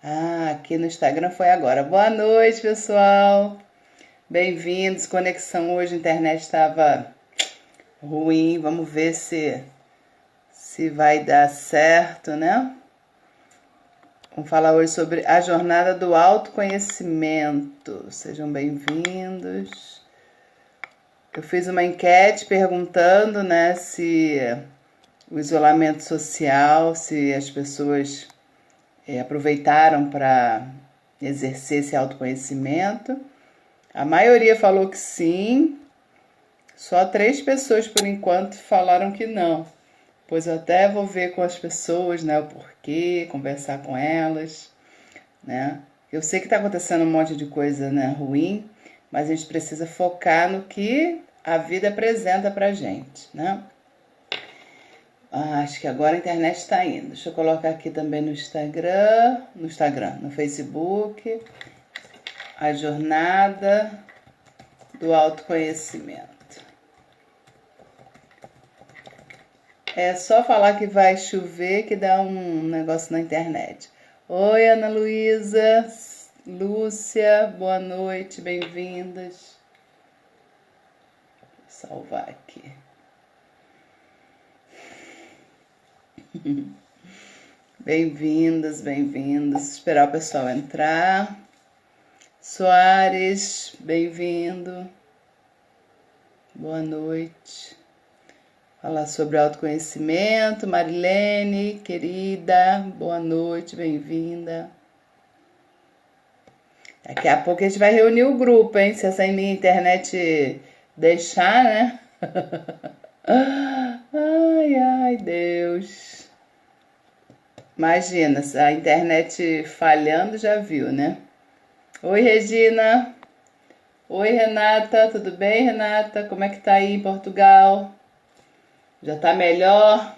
Ah, aqui no Instagram foi agora. Boa noite, pessoal. Bem-vindos. Conexão hoje, a internet estava ruim. Vamos ver se vai dar certo, né? Vamos falar hoje sobre a jornada do autoconhecimento. Sejam bem-vindos. Eu fiz uma enquete perguntando, né, se o isolamento social, se as pessoas aproveitaram para exercer esse autoconhecimento. A maioria falou que sim, só 3 pessoas por enquanto falaram que não. Pois eu até vou ver com as pessoas, né, o porquê, conversar com elas, né. Eu sei que está acontecendo um monte de coisa, né, ruim, mas a gente precisa focar no que a vida apresenta pra gente, né. Acho que agora a internet está indo. Deixa eu colocar aqui também no Facebook, a jornada do autoconhecimento. É só falar que vai chover que dá um negócio na internet. Oi, Ana Luísa, Lúcia, boa noite, bem-vindas. Vou salvar aqui. Bem-vindas, bem-vindos. Esperar o pessoal entrar. Soares, bem-vindo. Boa noite. Falar sobre autoconhecimento. Marilene, querida, boa noite, bem-vinda. Daqui a pouco a gente vai reunir o grupo, hein? Se essa minha internet deixar, né? Ai, ai, Deus. Imagina, a internet falhando, já viu, né? Oi, Regina. Oi, Renata. Tudo bem, Renata? Como é que tá aí em Portugal? Já tá melhor?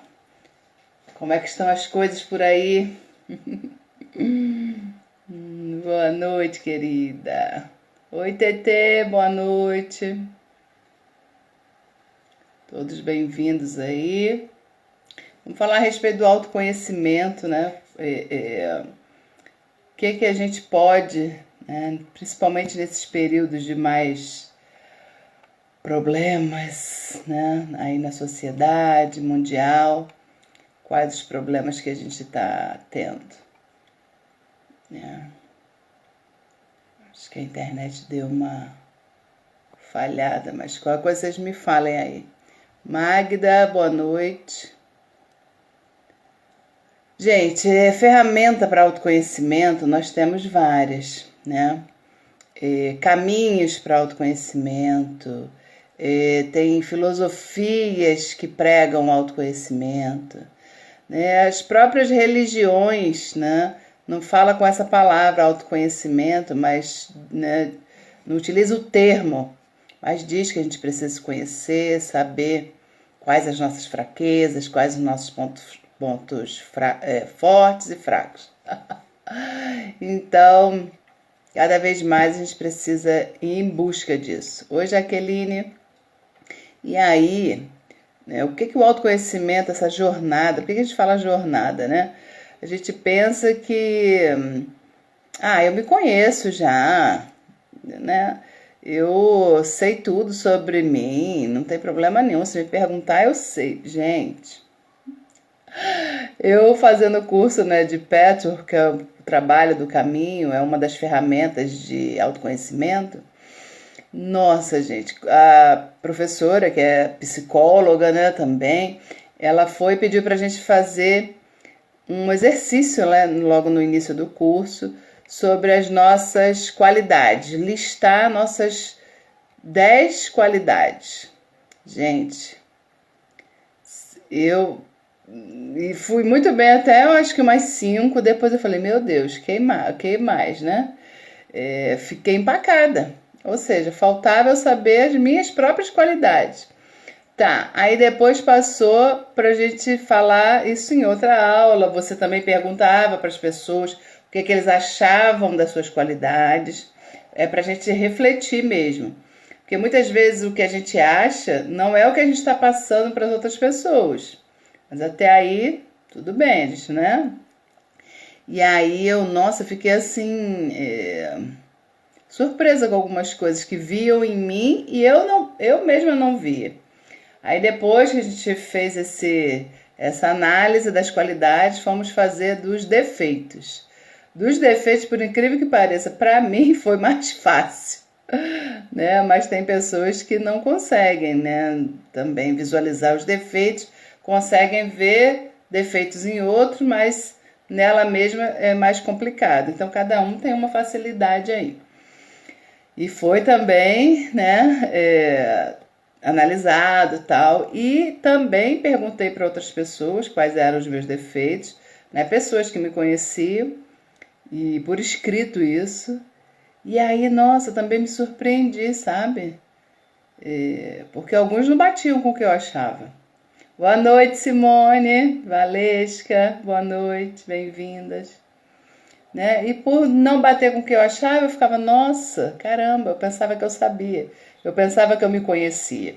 Como é que estão as coisas por aí? Boa noite, querida. Oi, Tetê. Boa noite. Todos bem-vindos aí. Vamos falar a respeito do autoconhecimento, né? O que a gente pode, né, principalmente nesses períodos de mais problemas, né, aí na sociedade mundial, quais os problemas que a gente está tendo. Acho que a internet deu uma falhada, mas qualquer coisa vocês me falem aí. Magda, boa noite. Gente, ferramenta para autoconhecimento nós temos várias, né? Caminhos para autoconhecimento, tem filosofias que pregam autoconhecimento, né? As próprias religiões, né, não fala com essa palavra autoconhecimento, mas, né, não utiliza o termo, mas diz que a gente precisa se conhecer, saber quais as nossas fraquezas, quais os nossos pontos fortes e fracos. Então, cada vez mais a gente precisa ir em busca disso. Oi, Jaqueline. E aí, né, o que o autoconhecimento, essa jornada, por que a gente fala jornada, né? A gente pensa que, eu me conheço já, né? Eu sei tudo sobre mim, não tem problema nenhum. Se me perguntar, eu sei. Gente, eu fazendo o curso, né, de Patchwork, que é o trabalho do caminho, é uma das ferramentas de autoconhecimento. Nossa, gente, a professora, que é psicóloga, né, também, ela foi e pediu pra gente fazer um exercício, né, logo no início do curso, sobre as nossas qualidades, listar nossas 10 qualidades. Gente, eu fui muito bem até, eu acho que umas 5, depois eu falei, meu Deus, que mais, né? Fiquei empacada, ou seja, faltava eu saber as minhas próprias qualidades. Tá, aí depois passou pra gente falar isso em outra aula. Você também perguntava para as pessoas o que eles achavam das suas qualidades. É pra gente refletir mesmo. Porque muitas vezes o que a gente acha não é o que a gente está passando para as outras pessoas. Mas até aí, tudo bem, gente, né? E aí nossa, fiquei assim, surpresa com algumas coisas que viam em mim e eu mesma não via. Aí depois que a gente fez essa análise das qualidades, fomos fazer dos defeitos. Dos defeitos, por incrível que pareça, para mim foi mais fácil, né? Mas tem pessoas que não conseguem, né? Também visualizar os defeitos, conseguem ver defeitos em outros, mas nela mesma é mais complicado. Então cada um tem uma facilidade aí. E foi também, né? Analisado tal, e também perguntei para outras pessoas quais eram os meus defeitos, né? Pessoas que me conheciam, e por escrito isso. E aí, nossa, também me surpreendi, sabe? Porque alguns não batiam com o que eu achava. Boa noite, Simone, Valesca, boa noite, bem-vindas. Né? E por não bater com o que eu achava, eu ficava, nossa, caramba, eu pensava que eu sabia, eu pensava que eu me conhecia.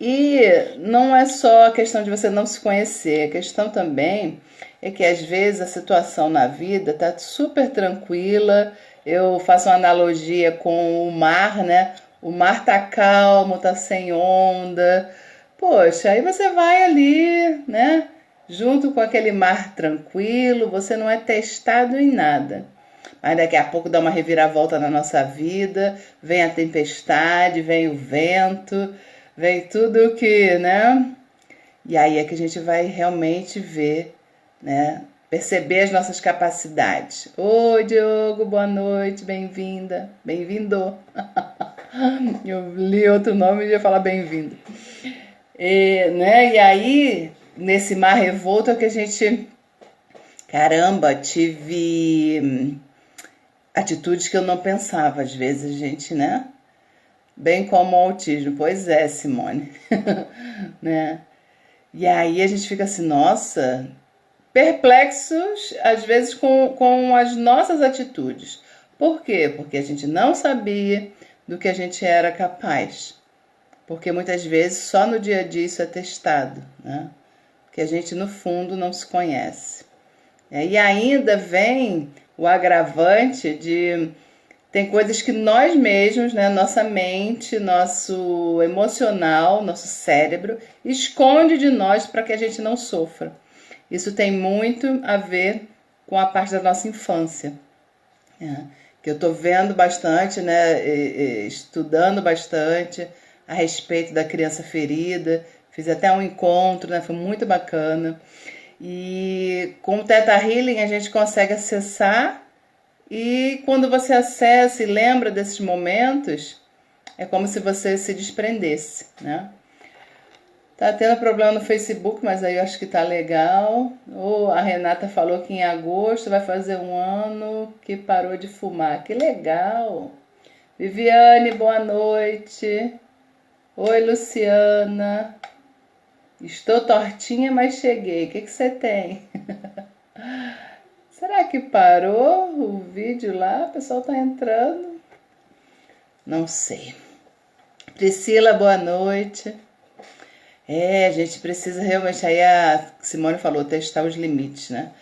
E não é só a questão de você não se conhecer, a questão também é que às vezes a situação na vida tá super tranquila. Eu faço uma analogia com o mar, né? O mar tá calmo, tá sem onda. Poxa, aí você vai ali, né? Junto com aquele mar tranquilo, você não é testado em nada. Mas daqui a pouco dá uma reviravolta na nossa vida, vem a tempestade, vem o vento, vem tudo que, né? E aí é que a gente vai realmente ver, né? Perceber as nossas capacidades. Oi, Diogo, boa noite, bem-vinda, bem-vindo. Eu li outro nome e ia falar bem-vindo. Né? E aí, nesse mar revolto é que a gente, caramba, tive atitudes que eu não pensava, às vezes, gente, né? Bem como o autismo. Pois é, Simone. Né? E aí a gente fica assim, nossa, perplexos, às vezes, com as nossas atitudes. Por quê? Porque a gente não sabia do que a gente era capaz. Porque muitas vezes só no dia a dia isso é testado, né? Porque a gente, no fundo, não se conhece. E ainda vem o agravante de... Tem coisas que nós mesmos, né, nossa mente, nosso emocional, nosso cérebro, esconde de nós para que a gente não sofra. Isso tem muito a ver com a parte da nossa infância. Que eu estou vendo bastante, né, estudando bastante a respeito da criança ferida. Fiz até um encontro, né, foi muito bacana. E com o Theta Healing a gente consegue acessar, e quando você acessa e lembra desses momentos, é como se você se desprendesse, né? Tá tendo problema no Facebook, mas aí eu acho que tá legal. A Renata falou que em agosto vai fazer um ano que parou de fumar. Que legal! Viviane, boa noite. Oi, Luciana. Estou tortinha, mas cheguei. O que você tem? Será que parou o vídeo lá? O pessoal tá entrando? Não sei. Priscila, boa noite. A gente precisa realmente, aí a Simone falou, testar os limites, né?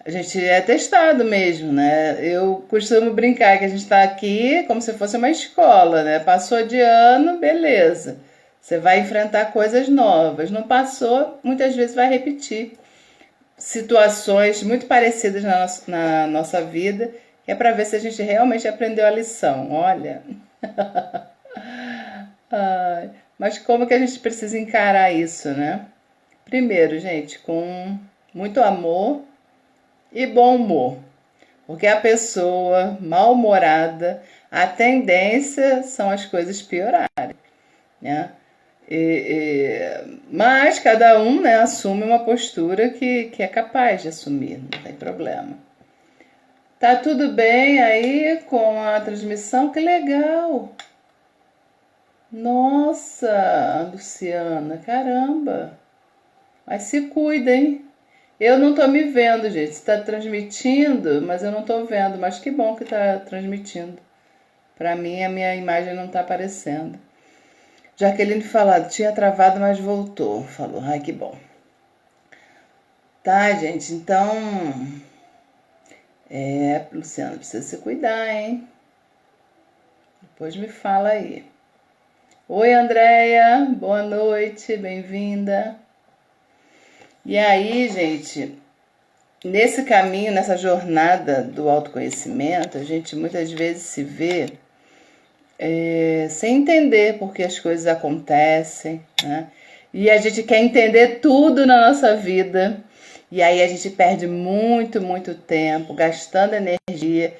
A gente é testado mesmo, né? Eu costumo brincar que a gente tá aqui como se fosse uma escola, né? Passou de ano, beleza. Você vai enfrentar coisas novas. Não passou, muitas vezes vai repetir situações muito parecidas na nossa vida, que é para ver se a gente realmente aprendeu a lição. Olha. Ai, mas como que a gente precisa encarar isso, né? Primeiro, gente, com muito amor e bom humor. Porque a pessoa mal-humorada, a tendência são as coisas piorarem, né? Mas cada um, né, assume uma postura que é capaz de assumir, não tem problema. Tá tudo bem aí com a transmissão? Que legal! Nossa, Luciana, caramba! Mas se cuida, hein? Eu não tô me vendo, gente. Você tá transmitindo, mas eu não tô vendo. Mas que bom que tá transmitindo. Pra mim, a minha imagem não tá aparecendo. Jaqueline falado, tinha travado, mas voltou. Falou, ai que bom. Tá, gente, então Luciano, precisa se cuidar, hein? Depois me fala aí. Oi, Andréia, boa noite, bem-vinda. E aí, gente, nesse caminho, nessa jornada do autoconhecimento, a gente muitas vezes se vê sem entender por que as coisas acontecem, né? E a gente quer entender tudo na nossa vida, e aí a gente perde muito, muito tempo gastando energia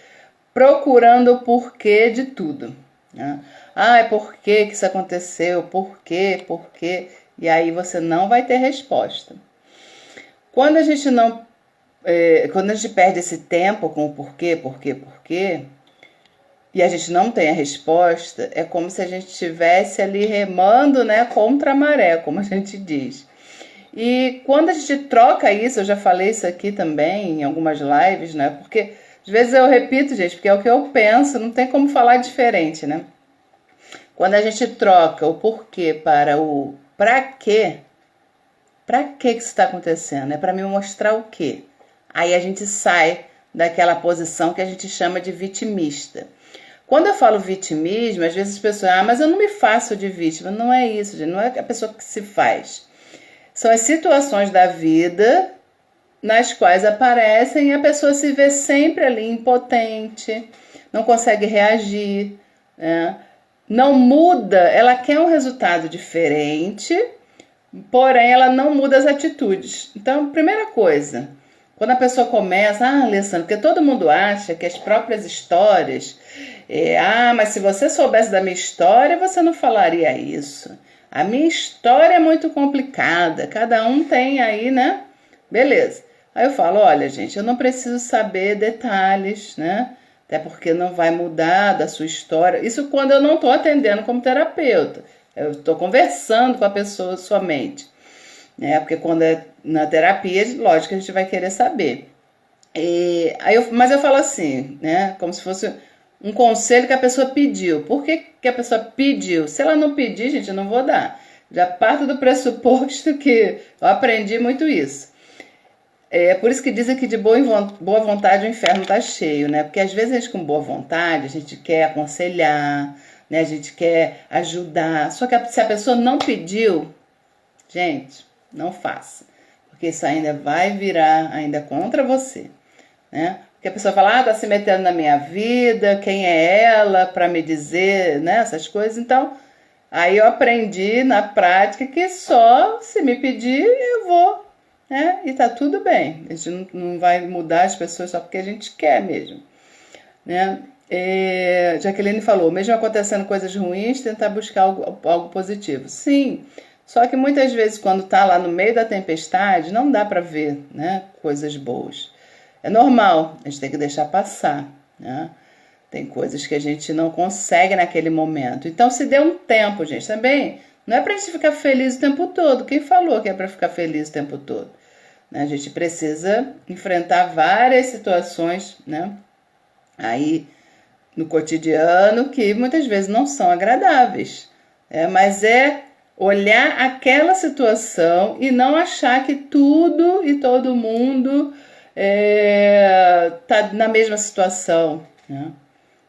procurando o porquê de tudo, né? É por que isso aconteceu? Por quê? Por quê? E aí você não vai ter resposta. Quando a gente não, quando a gente perde esse tempo com o porquê, e a gente não tem a resposta, é como se a gente estivesse ali remando, né, contra a maré, como a gente diz. E quando a gente troca isso, eu já falei isso aqui também em algumas lives, né? Porque às vezes eu repito, gente, porque é o que eu penso, não tem como falar diferente, né? Quando a gente troca o porquê para o pra que isso está acontecendo? É para me mostrar o quê? Aí a gente sai daquela posição que a gente chama de vitimista. Quando eu falo vitimismo, às vezes as pessoas, mas eu não me faço de vítima. Não é isso, gente, não é a pessoa que se faz. São as situações da vida nas quais aparecem e a pessoa se vê sempre ali impotente, não consegue reagir, né? Não muda, ela quer um resultado diferente, porém ela não muda as atitudes. Então, primeira coisa, quando a pessoa começa, Alessandra, porque todo mundo acha que as próprias histórias, mas se você soubesse da minha história, você não falaria isso. A minha história é muito complicada, cada um tem aí, né? Beleza. Aí eu falo, olha, gente, eu não preciso saber detalhes, né? Até porque não vai mudar da sua história. Isso quando eu não estou atendendo como terapeuta. Eu estou conversando com a pessoa somente. Né? Porque quando é na terapia, lógico que a gente vai querer saber. Mas eu falo assim, né? Como se fosse um conselho que a pessoa pediu. Por que a pessoa pediu? Se ela não pedir, gente, eu não vou dar. Já parto do pressuposto que eu aprendi muito isso. É por isso que dizem que de boa vontade o inferno está cheio, né? Porque às vezes a gente com boa vontade, a gente quer aconselhar, né? A gente quer ajudar. Só que se a pessoa não pediu, gente, não faça. Porque isso ainda vai virar ainda contra você, né? Porque a pessoa fala, tá se metendo na minha vida, quem é ela para me dizer, né? Essas coisas. Então, aí eu aprendi na prática que só se me pedir, eu vou. E tá tudo bem, a gente não vai mudar as pessoas só porque a gente quer mesmo, né? Jaqueline falou, mesmo acontecendo coisas ruins, tentar buscar algo positivo. Sim, só que muitas vezes quando tá lá no meio da tempestade, não dá para ver, né, coisas boas. É normal, a gente tem que deixar passar, né? Tem coisas que a gente não consegue naquele momento. Então se dê um tempo, gente, também. Não é pra gente ficar feliz o tempo todo. Quem falou que é pra ficar feliz o tempo todo? A gente precisa enfrentar várias situações, né? Aí no cotidiano que muitas vezes não são agradáveis. Mas é olhar aquela situação e não achar que tudo e todo mundo tá na mesma situação, né?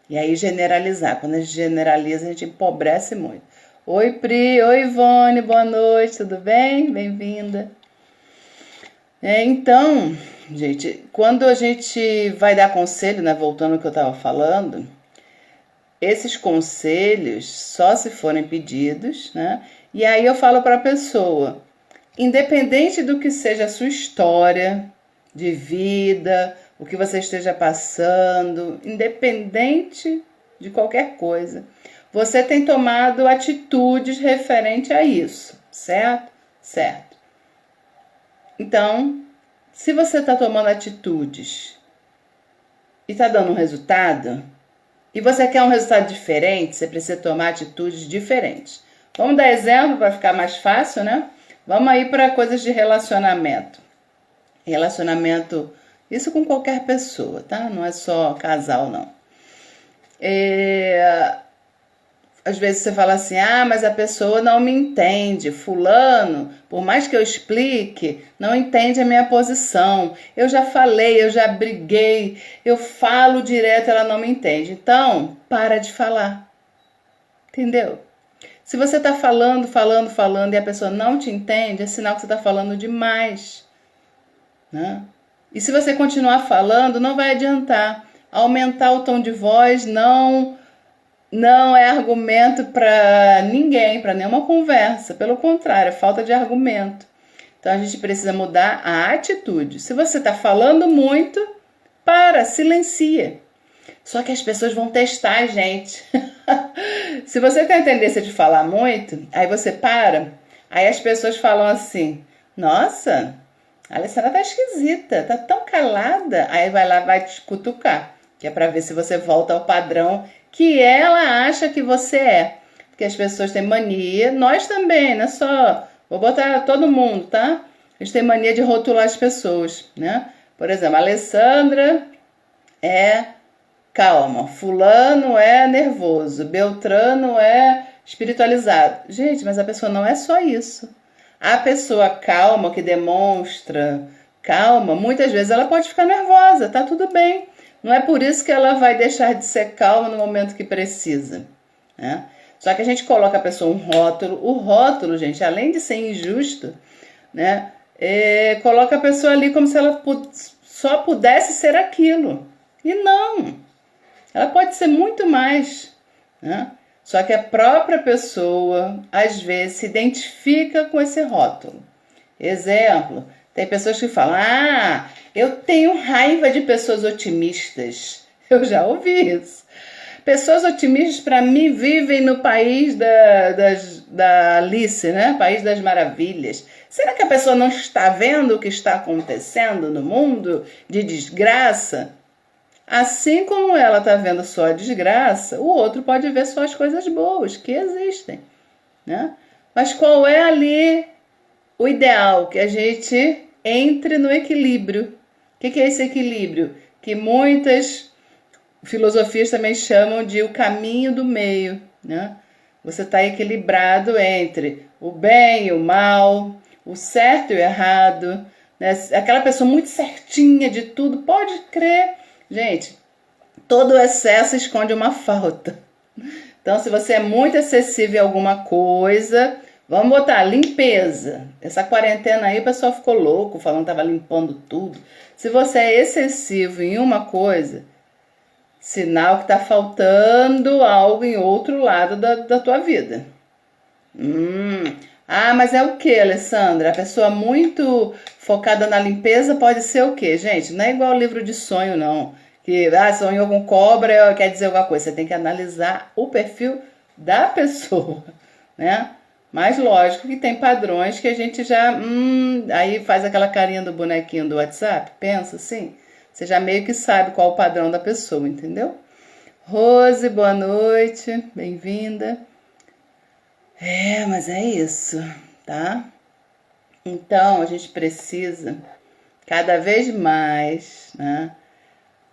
E aí generalizar. Quando a gente generaliza, a gente empobrece muito. Oi, Pri. Oi, Ivone. Boa noite. Tudo bem? Bem-vinda. Então, gente, quando a gente vai dar conselho, né, voltando ao que eu estava falando, esses conselhos só se forem pedidos, né? E aí eu falo para a pessoa, independente do que seja a sua história de vida, o que você esteja passando, independente de qualquer coisa, você tem tomado atitudes referente a isso, certo? Certo. Então, se você está tomando atitudes e está dando um resultado, e você quer um resultado diferente, você precisa tomar atitudes diferentes. Vamos dar exemplo para ficar mais fácil, né? Vamos aí para coisas de relacionamento. Relacionamento, isso com qualquer pessoa, tá? Não é só casal, não. às vezes você fala assim, ah, mas a pessoa não me entende, fulano, por mais que eu explique, não entende a minha posição. Eu já falei, eu já briguei, eu falo direto, ela não me entende. Então, para de falar, entendeu? Se você está falando e a pessoa não te entende, é sinal que você está falando demais, né? E se você continuar falando, não vai adiantar. Aumentar o tom de voz não é argumento para ninguém, para nenhuma conversa. Pelo contrário, é falta de argumento. Então a gente precisa mudar a atitude. Se você está falando muito, silencia. Só que as pessoas vão testar a gente. Se você tem a tendência de falar muito, aí você para, aí as pessoas falam assim, nossa, a Alessandra tá esquisita, tá tão calada. Aí vai lá, vai te cutucar, que é para ver se você volta ao padrão que ela acha que você é. Porque as pessoas têm mania, nós também, não é só, vou botar todo mundo, tá? A gente tem mania de rotular as pessoas, né? Por exemplo, a Alessandra é calma, fulano é nervoso, Beltrano é espiritualizado. Gente, mas a pessoa não é só isso. A pessoa calma, que demonstra calma, muitas vezes ela pode ficar nervosa, tá tudo bem. Não é por isso que ela vai deixar de ser calma no momento que precisa, né? Só que a gente coloca a pessoa um rótulo. O rótulo, gente, além de ser injusto, né, coloca a pessoa ali como se ela só pudesse ser aquilo. E não. Ela pode ser muito mais, né? Só que a própria pessoa, às vezes, se identifica com esse rótulo. Exemplo, tem pessoas que falam, ah, eu tenho raiva de pessoas otimistas. Eu já ouvi isso. Pessoas otimistas, para mim, vivem no país da Alice, né? País das Maravilhas. Será que a pessoa não está vendo o que está acontecendo no mundo de desgraça? Assim como ela está vendo só a desgraça, o outro pode ver só as coisas boas que existem, né? Mas qual é ali o ideal? Que a gente entre no equilíbrio. O que é esse equilíbrio? Que muitas filosofias também chamam de o caminho do meio, né? Você está equilibrado entre o bem e o mal, o certo e o errado, né? Aquela pessoa muito certinha de tudo, pode crer. Gente, todo excesso esconde uma falta. Então, se você é muito excessivo em alguma coisa, vamos botar limpeza. Essa quarentena aí o pessoal ficou louco, falando que estava limpando tudo. Se você é excessivo em uma coisa, sinal que está faltando algo em outro lado da tua vida. Ah, mas é o que, Alessandra? A pessoa muito focada na limpeza pode ser o quê? Gente, não é igual livro de sonho, não. Que sonhou com cobra, quer dizer alguma coisa. Você tem que analisar o perfil da pessoa, né? Mas lógico que tem padrões que a gente já... aí faz aquela carinha do bonequinho do WhatsApp, pensa assim. Você já meio que sabe qual o padrão da pessoa, entendeu? Rose, boa noite, bem-vinda. Mas é isso, tá? Então, a gente precisa cada vez mais, né,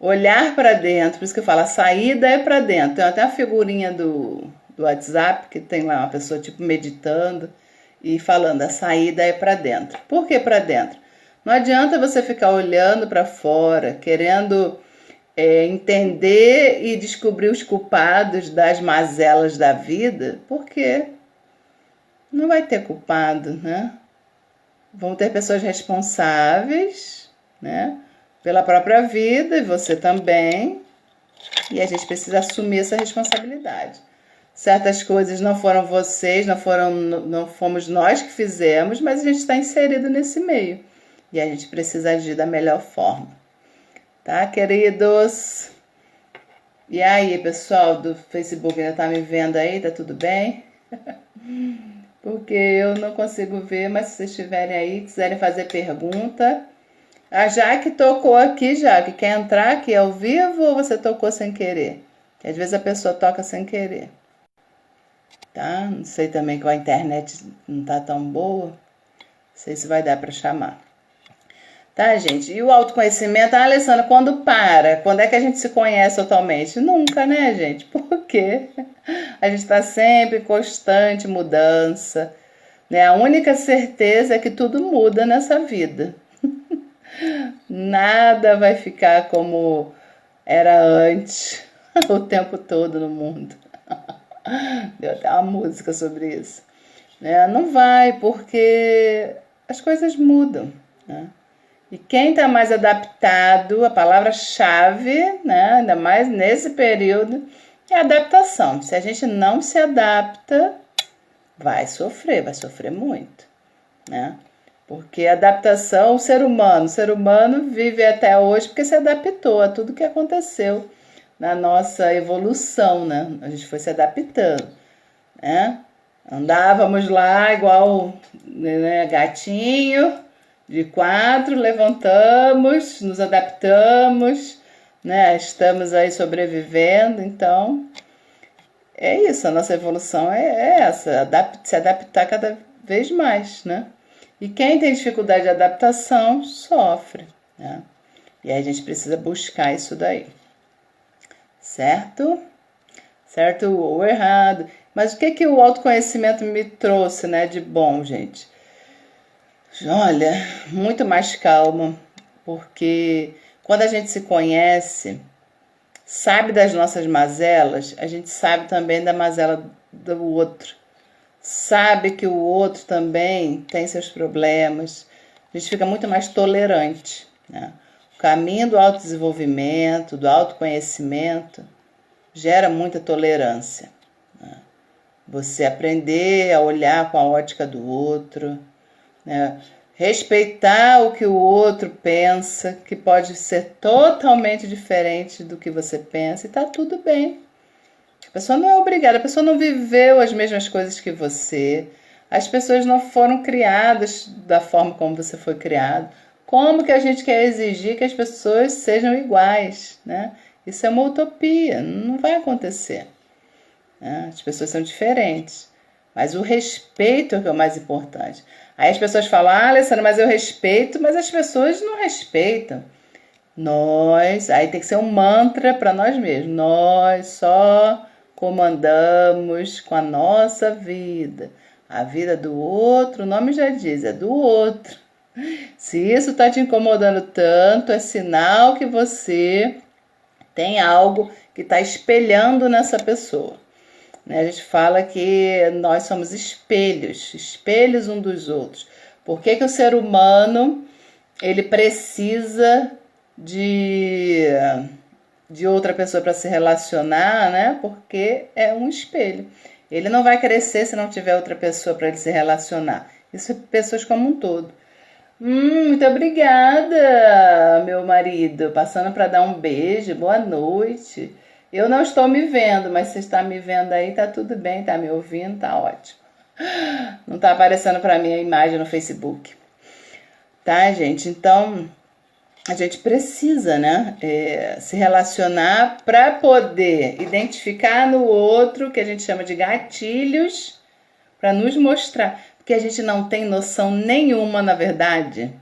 olhar para dentro. Por isso que eu falo, a saída é para dentro. Tem até a figurinha do WhatsApp, que tem lá uma pessoa tipo meditando e falando, a saída é para dentro. Por que para dentro? Não adianta você ficar olhando para fora, querendo entender e descobrir os culpados das mazelas da vida, porque não vai ter culpado, né? Vão ter pessoas responsáveis, né, pela própria vida, e você também, e a gente precisa assumir essa responsabilidade. Certas coisas não foram vocês, não fomos nós que fizemos, mas a gente está inserido nesse meio, e a gente precisa agir da melhor forma. Tá, queridos? E aí, pessoal do Facebook, ainda tá me vendo aí? Tá tudo bem? Porque eu não consigo ver, mas se vocês estiverem aí, quiserem fazer pergunta. A Jaque tocou aqui, Jaque. Quer entrar aqui ao vivo ou você tocou sem querer? Porque às vezes a pessoa toca sem querer. Tá? Não sei também que a internet não tá tão boa. Não sei se vai dar para chamar. Tá, gente? E o autoconhecimento, Alessandra, quando para? Quando é que a gente se conhece totalmente? Nunca, né, gente? Por quê? A gente está sempre em constante mudança, né? A única certeza é que tudo muda nessa vida. Nada vai ficar como era antes, o tempo todo no mundo. Deu até uma música sobre isso. Né? Não vai, porque as coisas mudam. Né? E quem está mais adaptado, a palavra-chave, né? Ainda mais nesse período, é adaptação. Se a gente não se adapta, vai sofrer muito. Né? Porque adaptação, o ser humano vive até hoje porque se adaptou a tudo que aconteceu na nossa evolução, né? A gente foi se adaptando, né? Andávamos lá igual, né, gatinho de 4, levantamos, nos adaptamos, né? Estamos aí sobrevivendo, então é isso, a nossa evolução é essa, se adaptar cada vez mais, né? E quem tem dificuldade de adaptação sofre, né? E aí a gente precisa buscar isso daí. Certo? Certo ou errado? Mas o que o autoconhecimento me trouxe, né, de bom, gente? Olha, muito mais calma, porque quando a gente se conhece, sabe das nossas mazelas, a gente sabe também da mazela do outro. Sabe que o outro também tem seus problemas. A gente fica muito mais tolerante, né? O caminho do autodesenvolvimento, do autoconhecimento, gera muita tolerância. Né? Você aprender a olhar com a ótica do outro, né? Respeitar o que o outro pensa, que pode ser totalmente diferente do que você pensa, e tá tudo bem. A pessoa não é obrigada, a pessoa não viveu as mesmas coisas que você, as pessoas não foram criadas da forma como você foi criado. Como que a gente quer exigir que as pessoas sejam iguais, né? Isso é uma utopia, não vai acontecer. Né? As pessoas são diferentes, mas o respeito é o que é o mais importante. Aí as pessoas falam, Alessandra, mas eu respeito, mas as pessoas não respeitam. Aí tem que ser um mantra para nós mesmos. Nós só comandamos com a nossa vida. A vida do outro, o nome já diz, é do outro. Se isso está te incomodando tanto, é sinal que você tem algo que está espelhando nessa pessoa. A gente fala que nós somos espelhos um dos outros. Por que o ser humano ele precisa de outra pessoa para se relacionar, né? Porque é um espelho. Ele não vai crescer se não tiver outra pessoa para ele se relacionar. Isso é pessoas como um todo. Muito obrigada, meu marido. Passando para dar um beijo. Boa noite. Eu não estou me vendo, mas se está me vendo aí, tá tudo bem. Tá me ouvindo, tá ótimo. Não tá aparecendo para mim a imagem no Facebook. Tá, gente? Então, a gente precisa, né, se relacionar para poder identificar no outro, que a gente chama de gatilhos, para nos mostrar. Porque a gente não tem noção nenhuma, na verdade,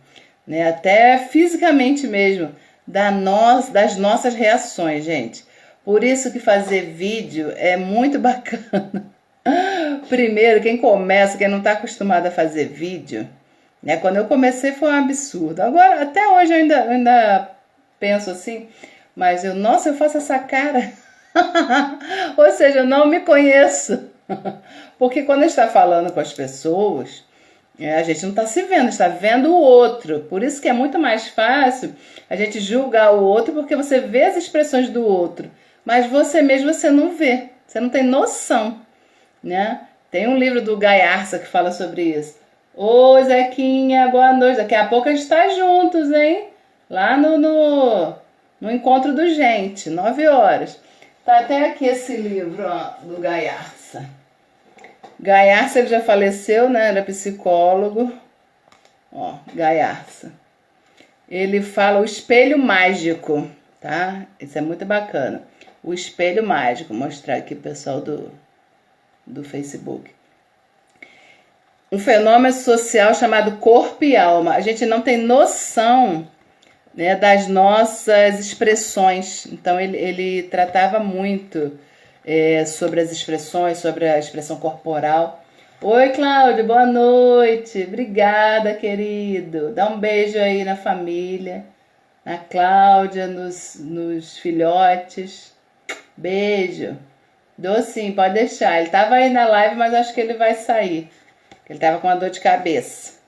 né, até fisicamente mesmo, das nossas reações, gente. Por isso que fazer vídeo é muito bacana. Primeiro, quem começa, quem não está acostumado a fazer vídeo, né? Quando eu comecei foi um absurdo. Agora, até hoje eu ainda penso assim, mas nossa, eu faço essa cara. Ou seja, eu não me conheço. Porque quando a gente está falando com as pessoas, a gente não está se vendo, está vendo o outro. Por isso que é muito mais fácil a gente julgar o outro, porque você vê as expressões do outro, mas você mesmo você não vê, você não tem noção, né? Tem um livro do Gaiarsa que fala sobre isso. Ô Zequinha, boa noite. Daqui a pouco a gente tá juntos, hein? Lá no Encontro do Gente, 9 horas. Tá até aqui esse livro, ó, do Gaiarsa. Gaiarsa, ele já faleceu, né? Era psicólogo. Ó, Gaiarsa. Ele fala o espelho mágico, tá? Isso é muito bacana. O espelho mágico. Vou mostrar aqui pro pessoal do Facebook. Um fenômeno social chamado corpo e alma. A gente não tem noção, né, das nossas expressões. Então, ele tratava muito sobre as expressões, sobre a expressão corporal. Oi, Cláudio, boa noite. Obrigada, querido. Dá um beijo aí na família, na Cláudia, nos filhotes. Beijo. Dou sim, pode deixar. Ele tava aí na live, mas acho que ele vai sair. Ele tava com uma dor de cabeça.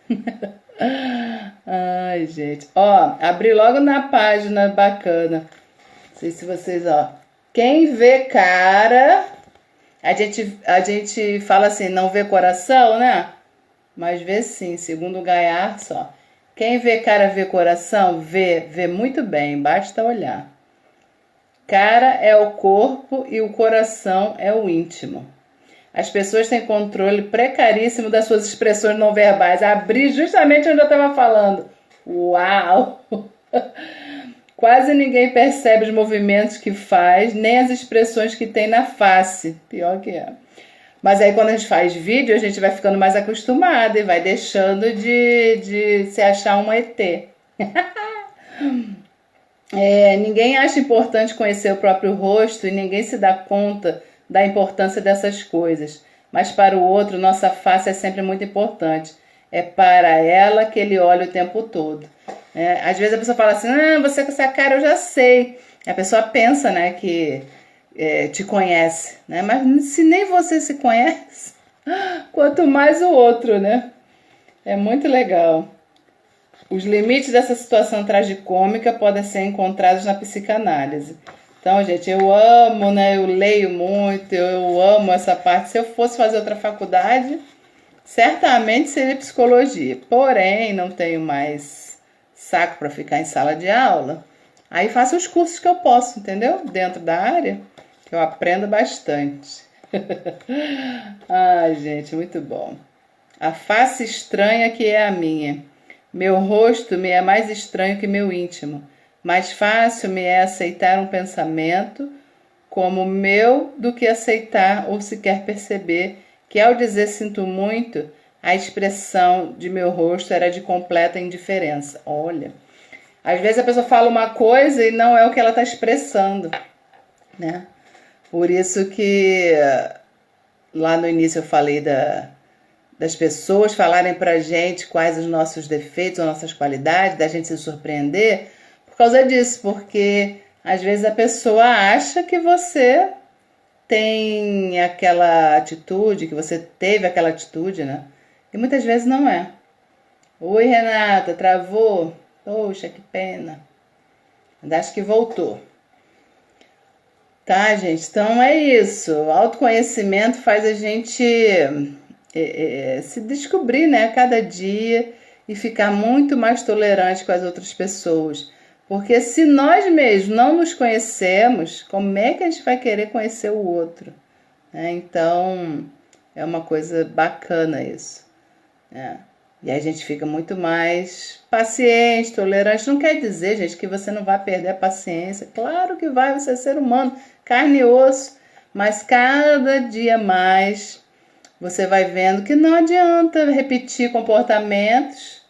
Ai, gente. Ó, abri logo na página bacana. Não sei se vocês, ó. Quem vê cara... A gente fala assim, não vê coração, né? Mas vê sim, segundo o Gaiar, só. Quem vê cara vê coração, vê muito bem, basta olhar. Cara é o corpo e o coração é o íntimo. As pessoas têm controle precaríssimo das suas expressões não verbais. Abri justamente onde eu estava falando. Uau! Quase ninguém percebe os movimentos que faz, nem as expressões que tem na face. Pior que é. Mas aí quando a gente faz vídeo, a gente vai ficando mais acostumado e vai deixando de se achar um ET. Ninguém acha importante conhecer o próprio rosto e ninguém se dá conta da importância dessas coisas. Mas para o outro, nossa face é sempre muito importante. É para ela que ele olha o tempo todo. Às vezes a pessoa fala assim, você com essa cara eu já sei. A pessoa pensa, né, que te conhece, né? Mas se nem você se conhece, quanto mais o outro, né? É muito legal. Os limites dessa situação tragicômica podem ser encontrados na psicanálise. Então, gente, eu amo, né? Eu leio muito, eu amo essa parte. Se eu fosse fazer outra faculdade, certamente seria psicologia. Porém, não tenho mais saco para ficar em sala de aula. Aí faço os cursos que eu posso, entendeu? Dentro da área, que eu aprendo bastante. Ai, gente, muito bom. A face estranha que é a minha. Meu rosto me é mais estranho que meu íntimo. Mais fácil me é aceitar um pensamento como meu do que aceitar ou sequer perceber que ao dizer sinto muito, a expressão de meu rosto era de completa indiferença. Olha, às vezes a pessoa fala uma coisa e não é o que ela está expressando, né? Por isso que lá no início eu falei das pessoas falarem pra gente quais os nossos defeitos ou nossas qualidades, da gente se surpreender, por causa disso, porque às vezes a pessoa acha que você tem aquela atitude, que você teve aquela atitude, né? E muitas vezes não é. Oi, Renata, travou? Poxa, que pena. Acho que voltou. Tá, gente? Então é isso. O autoconhecimento faz a gente se descobrir, né, a cada dia e ficar muito mais tolerante com as outras pessoas. Porque se nós mesmos não nos conhecemos, como é que a gente vai querer conhecer o outro? Então, é uma coisa bacana isso. E aí a gente fica muito mais paciente, tolerante. Não quer dizer, gente, que você não vai perder a paciência. Claro que vai, você é ser humano, carne e osso. Mas cada dia mais você vai vendo que não adianta repetir comportamentos,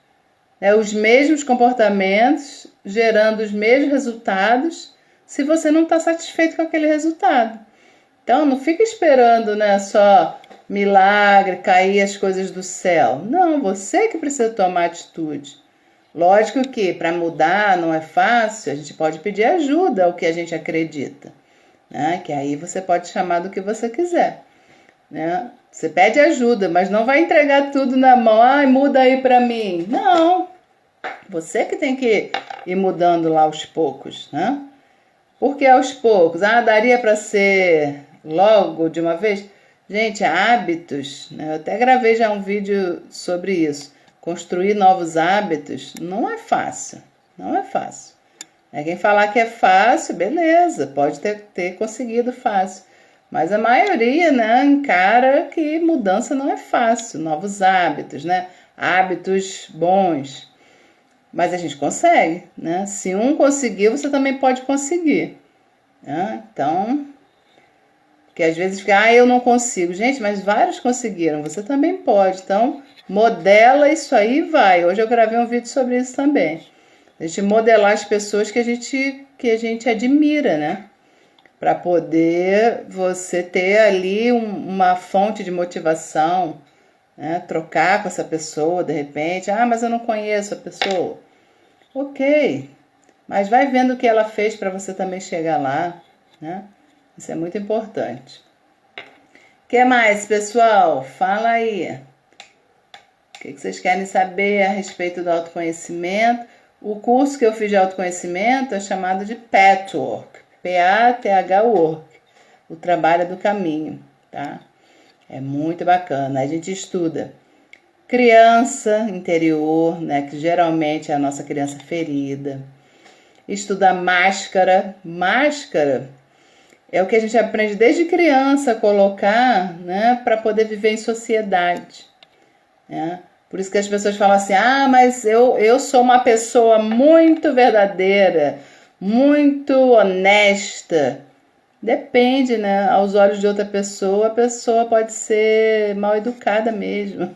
os mesmos comportamentos, gerando os mesmos resultados, se você não está satisfeito com aquele resultado. Então, não fica esperando, né, só milagre, cair as coisas do céu. Não, você que precisa tomar atitude. Lógico que para mudar não é fácil, a gente pode pedir ajuda ao que a gente acredita, né? Que aí você pode chamar do que você quiser, né? Você pede ajuda, mas não vai entregar tudo na mão. Ai, muda aí para mim. Não. Você que tem que ir mudando lá aos poucos, né? Por que aos poucos? Daria para ser logo de uma vez? Gente, hábitos, né? Eu até gravei já um vídeo sobre isso. Construir novos hábitos não é fácil. Não é fácil. Quem falar que é fácil, beleza, pode ter conseguido fácil. Mas a maioria, né, encara que mudança não é fácil. Novos hábitos, né? Hábitos bons. Mas a gente consegue, né? Se um conseguiu, você também pode conseguir. Né? Então, que às vezes fica, eu não consigo. Gente, mas vários conseguiram, você também pode. Então, modela isso aí e vai. Hoje eu gravei um vídeo sobre isso também. A gente modelar as pessoas que a gente admira, né? para poder você ter ali uma fonte de motivação, né? Trocar com essa pessoa de repente. Ah, mas eu não conheço a pessoa. Ok, mas vai vendo o que ela fez para você também chegar lá, né? Isso é muito importante. O que mais, pessoal? Fala aí. O que vocês querem saber a respeito do autoconhecimento? O curso que eu fiz de autoconhecimento é chamado de Pathwork. P-A-T-H-Work. O trabalho do caminho, tá? É muito bacana. A gente estuda criança interior, né? Que geralmente é a nossa criança ferida. Estuda máscara. Máscara é o que a gente aprende desde criança a colocar, né? Para poder viver em sociedade, né? Por isso que as pessoas falam assim, ah, mas eu sou uma pessoa muito verdadeira, muito honesta. Depende, né? Aos olhos de outra pessoa, a pessoa pode ser mal educada mesmo.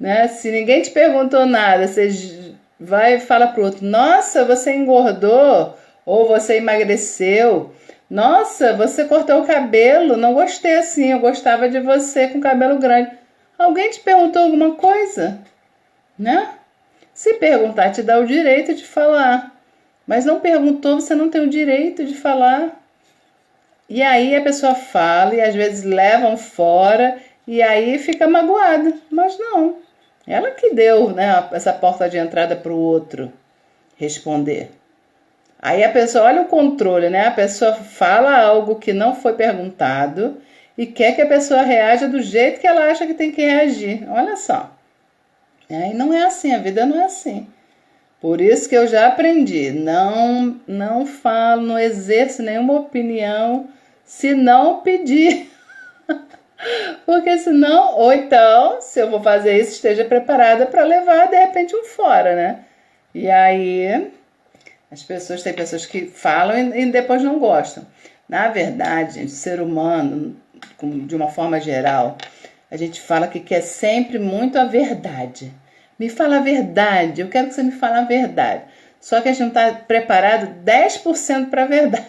Né? Se ninguém te perguntou nada, você vai e fala pro outro, nossa, você engordou ou você emagreceu. Nossa, você cortou o cabelo, não gostei assim, eu gostava de você com cabelo grande. Alguém te perguntou alguma coisa, né? Se perguntar, te dá o direito de falar. Mas não perguntou, você não tem o direito de falar. E aí a pessoa fala e às vezes levam fora e aí fica magoada. Mas não, ela que deu, né, essa porta de entrada para o outro responder. Aí a pessoa, olha o controle, né? A pessoa fala algo que não foi perguntado e quer que a pessoa reaja do jeito que ela acha que tem que reagir. Olha só. E não é assim, a vida não é assim. Por isso que eu já aprendi, não falo, não exerço nenhuma opinião se não pedir. Porque senão, ou então, se eu vou fazer isso, esteja preparada para levar de repente um fora, né? E aí, tem pessoas que falam e depois não gostam. Na verdade, gente, ser humano, de uma forma geral, a gente fala que quer sempre muito a verdade. Me fala a verdade, eu quero que você me fale a verdade. Só que a gente não está preparado 10% para a verdade.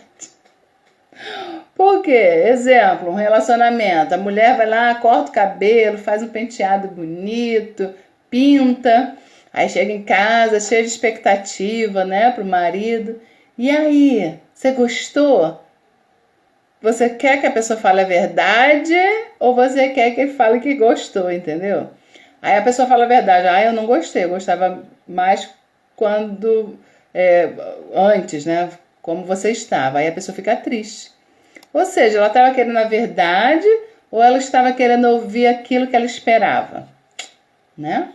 Por quê? Exemplo, um relacionamento. A mulher vai lá, corta o cabelo, faz um penteado bonito, pinta. Aí chega em casa, cheia de expectativa, né, pro marido. E aí, você gostou? Você quer que a pessoa fale a verdade ou você quer que ele fale que gostou, entendeu? Aí a pessoa fala a verdade. Ah, eu não gostei, eu gostava mais quando antes, né? Como você estava. Aí a pessoa fica triste. Ou seja, ela estava querendo a verdade ou ela estava querendo ouvir aquilo que ela esperava, né?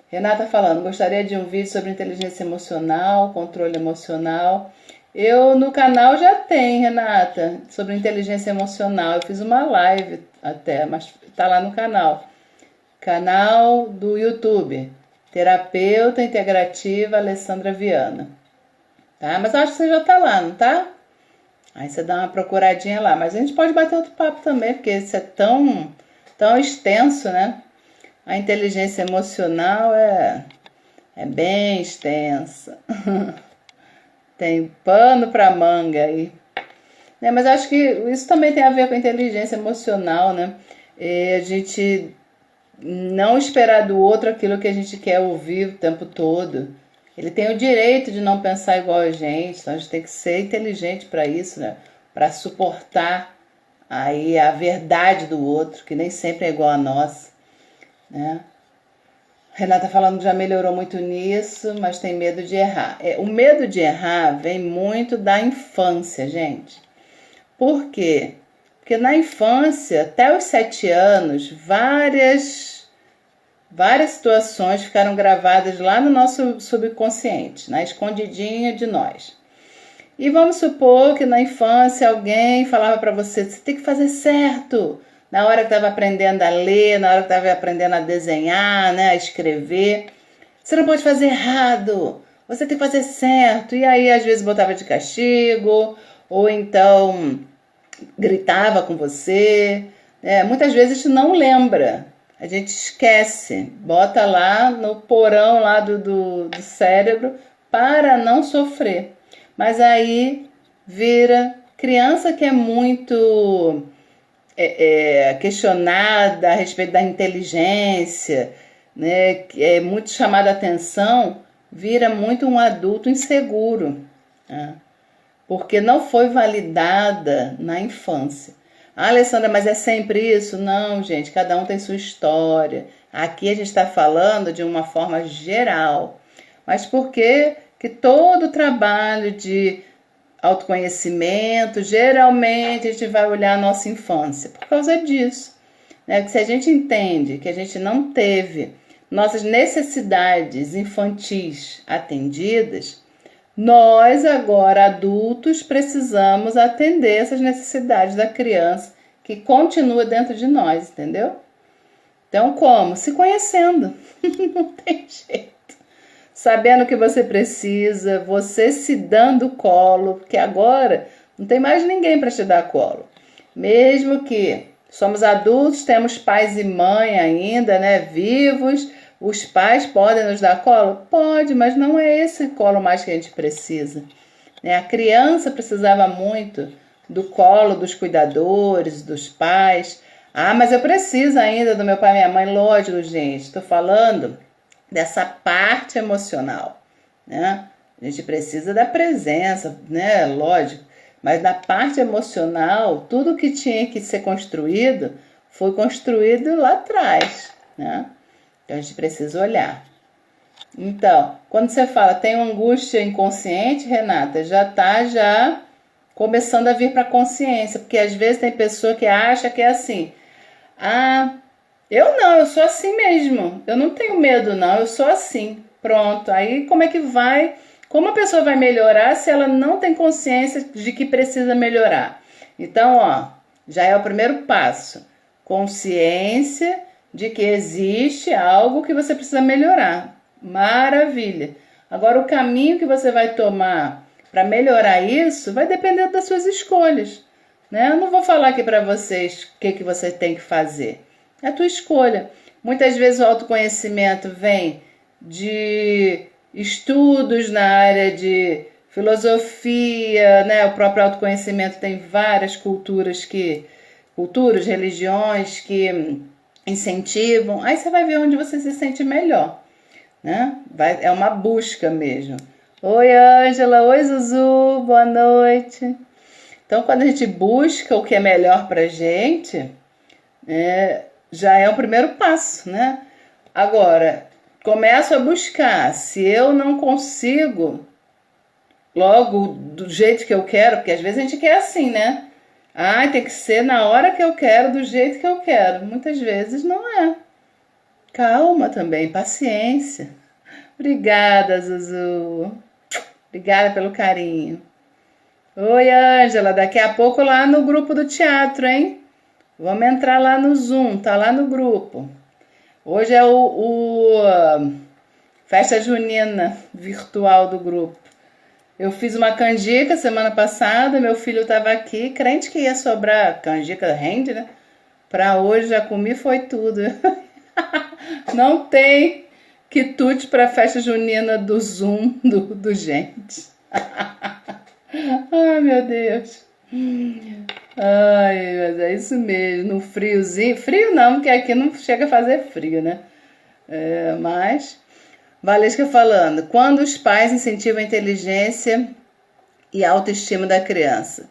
Renata falando, gostaria de um vídeo sobre inteligência emocional, controle emocional. Eu no canal já tem, Renata, sobre inteligência emocional. Eu fiz uma live até, mas tá lá no canal. Canal do YouTube, Terapeuta Integrativa Alessandra Viana. Tá? Mas eu acho que você já tá lá, não tá? Aí você dá uma procuradinha lá. Mas a gente pode bater outro papo também, porque isso é tão extenso, né? A inteligência emocional é bem extensa. Tem pano para manga aí. Né? Mas acho que isso também tem a ver com a inteligência emocional, né? E a gente não esperar do outro aquilo que a gente quer ouvir o tempo todo. Ele tem o direito de não pensar igual a gente, então a gente tem que ser inteligente para isso, né? Para suportar aí a verdade do outro, que nem sempre é igual a nossa, né? Renata falando que já melhorou muito nisso, mas tem medo de errar. O medo de errar vem muito da infância, gente. Por quê? Porque na infância, até os 7 anos, várias situações ficaram gravadas lá no nosso subconsciente, na escondidinha de nós. E vamos supor que na infância alguém falava para você, você tem que fazer certo. Na hora que estava aprendendo a ler, na hora que estava aprendendo a desenhar, né, a escrever. Você não pode fazer errado, você tem que fazer certo. E aí, às vezes, botava de castigo, ou então gritava com você. Muitas vezes a gente não lembra, a gente esquece, bota lá no porão lá do cérebro para não sofrer. Mas aí vira. Criança que é muito questionada a respeito da inteligência, né, que é muito chamada a atenção, vira muito um adulto inseguro, né, porque não foi validada na infância. Ah, Alessandra, mas é sempre isso? Não, gente, cada um tem sua história. Aqui a gente está falando de uma forma geral. Mas por que todo o trabalho de autoconhecimento, geralmente a gente vai olhar a nossa infância? Por causa disso. Né? Que se a gente entende que a gente não teve nossas necessidades infantis atendidas, nós, agora adultos, precisamos atender essas necessidades da criança que continua dentro de nós, entendeu? Então, como? Se conhecendo. Não tem jeito. Sabendo o que você precisa, você se dando colo, porque agora não tem mais ninguém para te dar colo. Mesmo que somos adultos, temos pais e mãe ainda, né, vivos. Os pais podem nos dar colo? Pode, mas não é esse colo mais que a gente precisa. A criança precisava muito do colo dos cuidadores, dos pais. Ah, mas eu preciso ainda do meu pai e minha mãe. Lógico, gente, estou falando dessa parte emocional, né? A gente precisa da presença, né? Lógico. Mas na parte emocional, tudo que tinha que ser construído foi construído lá atrás, né? Então a gente precisa olhar. Então, quando você fala tem angústia inconsciente, Renata, já está começando a vir para a consciência, porque às vezes tem pessoa que acha que é assim. Ah, eu sou assim mesmo. Eu não tenho medo não, eu sou assim. Pronto. Aí como é que vai? Como a pessoa vai melhorar se ela não tem consciência de que precisa melhorar? Então, ó, já é o primeiro passo. Consciência de que existe algo que você precisa melhorar. Maravilha. Agora, o caminho que você vai tomar para melhorar isso vai depender das suas escolhas, né? Eu não vou falar aqui para vocês o que você tem que fazer. É a tua escolha. Muitas vezes o autoconhecimento vem de estudos na área de filosofia, né? O próprio autoconhecimento tem várias culturas, religiões que incentivam. Aí você vai ver onde você se sente melhor, né? É uma busca mesmo. Oi, Ângela. Oi, Zuzu. Boa noite. Então, quando a gente busca o que é melhor pra gente, já é o primeiro passo, né? Agora, começo a buscar. Se eu não consigo logo do jeito que eu quero, porque às vezes a gente quer assim, né? Ah, tem que ser na hora que eu quero, do jeito que eu quero. Muitas vezes não é. Calma também, paciência. Obrigada, Zuzu. Obrigada pelo carinho. Oi, Ângela. Daqui a pouco lá no grupo do teatro, hein? Vamos entrar lá no Zoom, tá lá no grupo. Hoje é o festa junina virtual do grupo. Eu fiz uma canjica semana passada, meu filho estava aqui, crente que ia sobrar canjica, rende, né? Para hoje já comi, foi tudo. Não tem quitute para festa junina do Zoom do gente. Ai, meu Deus. Ai, mas é isso mesmo, no friozinho. Frio não, porque aqui não chega a fazer frio, né? Mas, Valesca falando, quando os pais incentivam a inteligência e a autoestima da criança?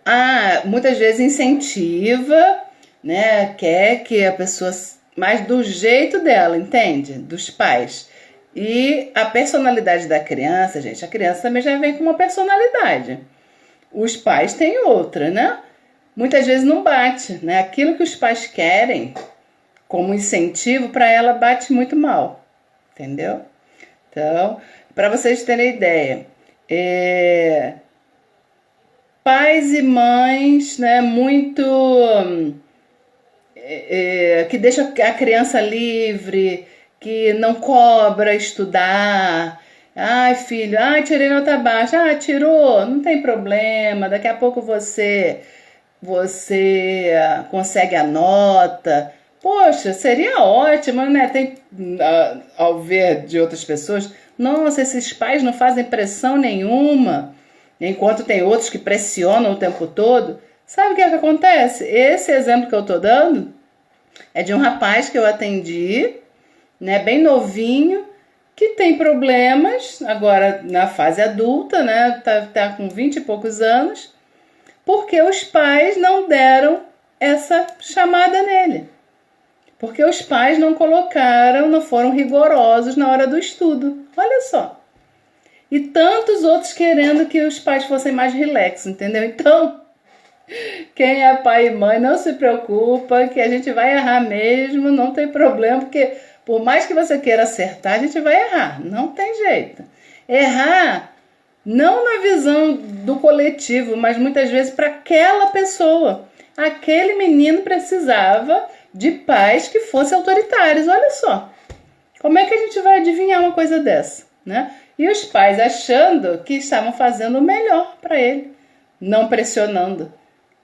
Ah, muitas vezes incentiva, né? Quer que a pessoa, mas do jeito dela, entende? Dos pais. E a personalidade da criança, gente, a criança também já vem com uma personalidade. Os pais têm outra, né? Muitas vezes não bate, né? Aquilo que os pais querem como incentivo para ela bate muito mal, entendeu? Então, para vocês terem ideia, pais e mães, né, muito que deixam a criança livre, que não cobra estudar. Ai, filho, tirei nota baixa. Ah, tirou, não tem problema. Daqui a pouco você consegue a nota. Poxa, seria ótimo, né? Tem, ao ver de outras pessoas, nossa, esses pais não fazem pressão nenhuma. enquanto tem outros que pressionam o tempo todo. Sabe o que é que acontece? Esse exemplo que eu tô dando é de um rapaz que eu atendi, né, bem novinho, que tem problemas, agora na fase adulta, né, tá com 20 e poucos anos, porque os pais não deram essa chamada nele. Porque os pais não colocaram, não foram rigorosos na hora do estudo. Olha só. E tantos outros querendo que os pais fossem mais relax, entendeu? Então, quem é pai e mãe, não se preocupa, que a gente vai errar mesmo, não tem problema, porque por mais que você queira acertar, a gente vai errar, não tem jeito. Errar, não na visão do coletivo, mas muitas vezes para aquela pessoa. Aquele menino precisava de pais que fossem autoritários, olha só. Como é que a gente vai adivinhar uma coisa dessa, né? E os pais achando que estavam fazendo o melhor para ele, não pressionando.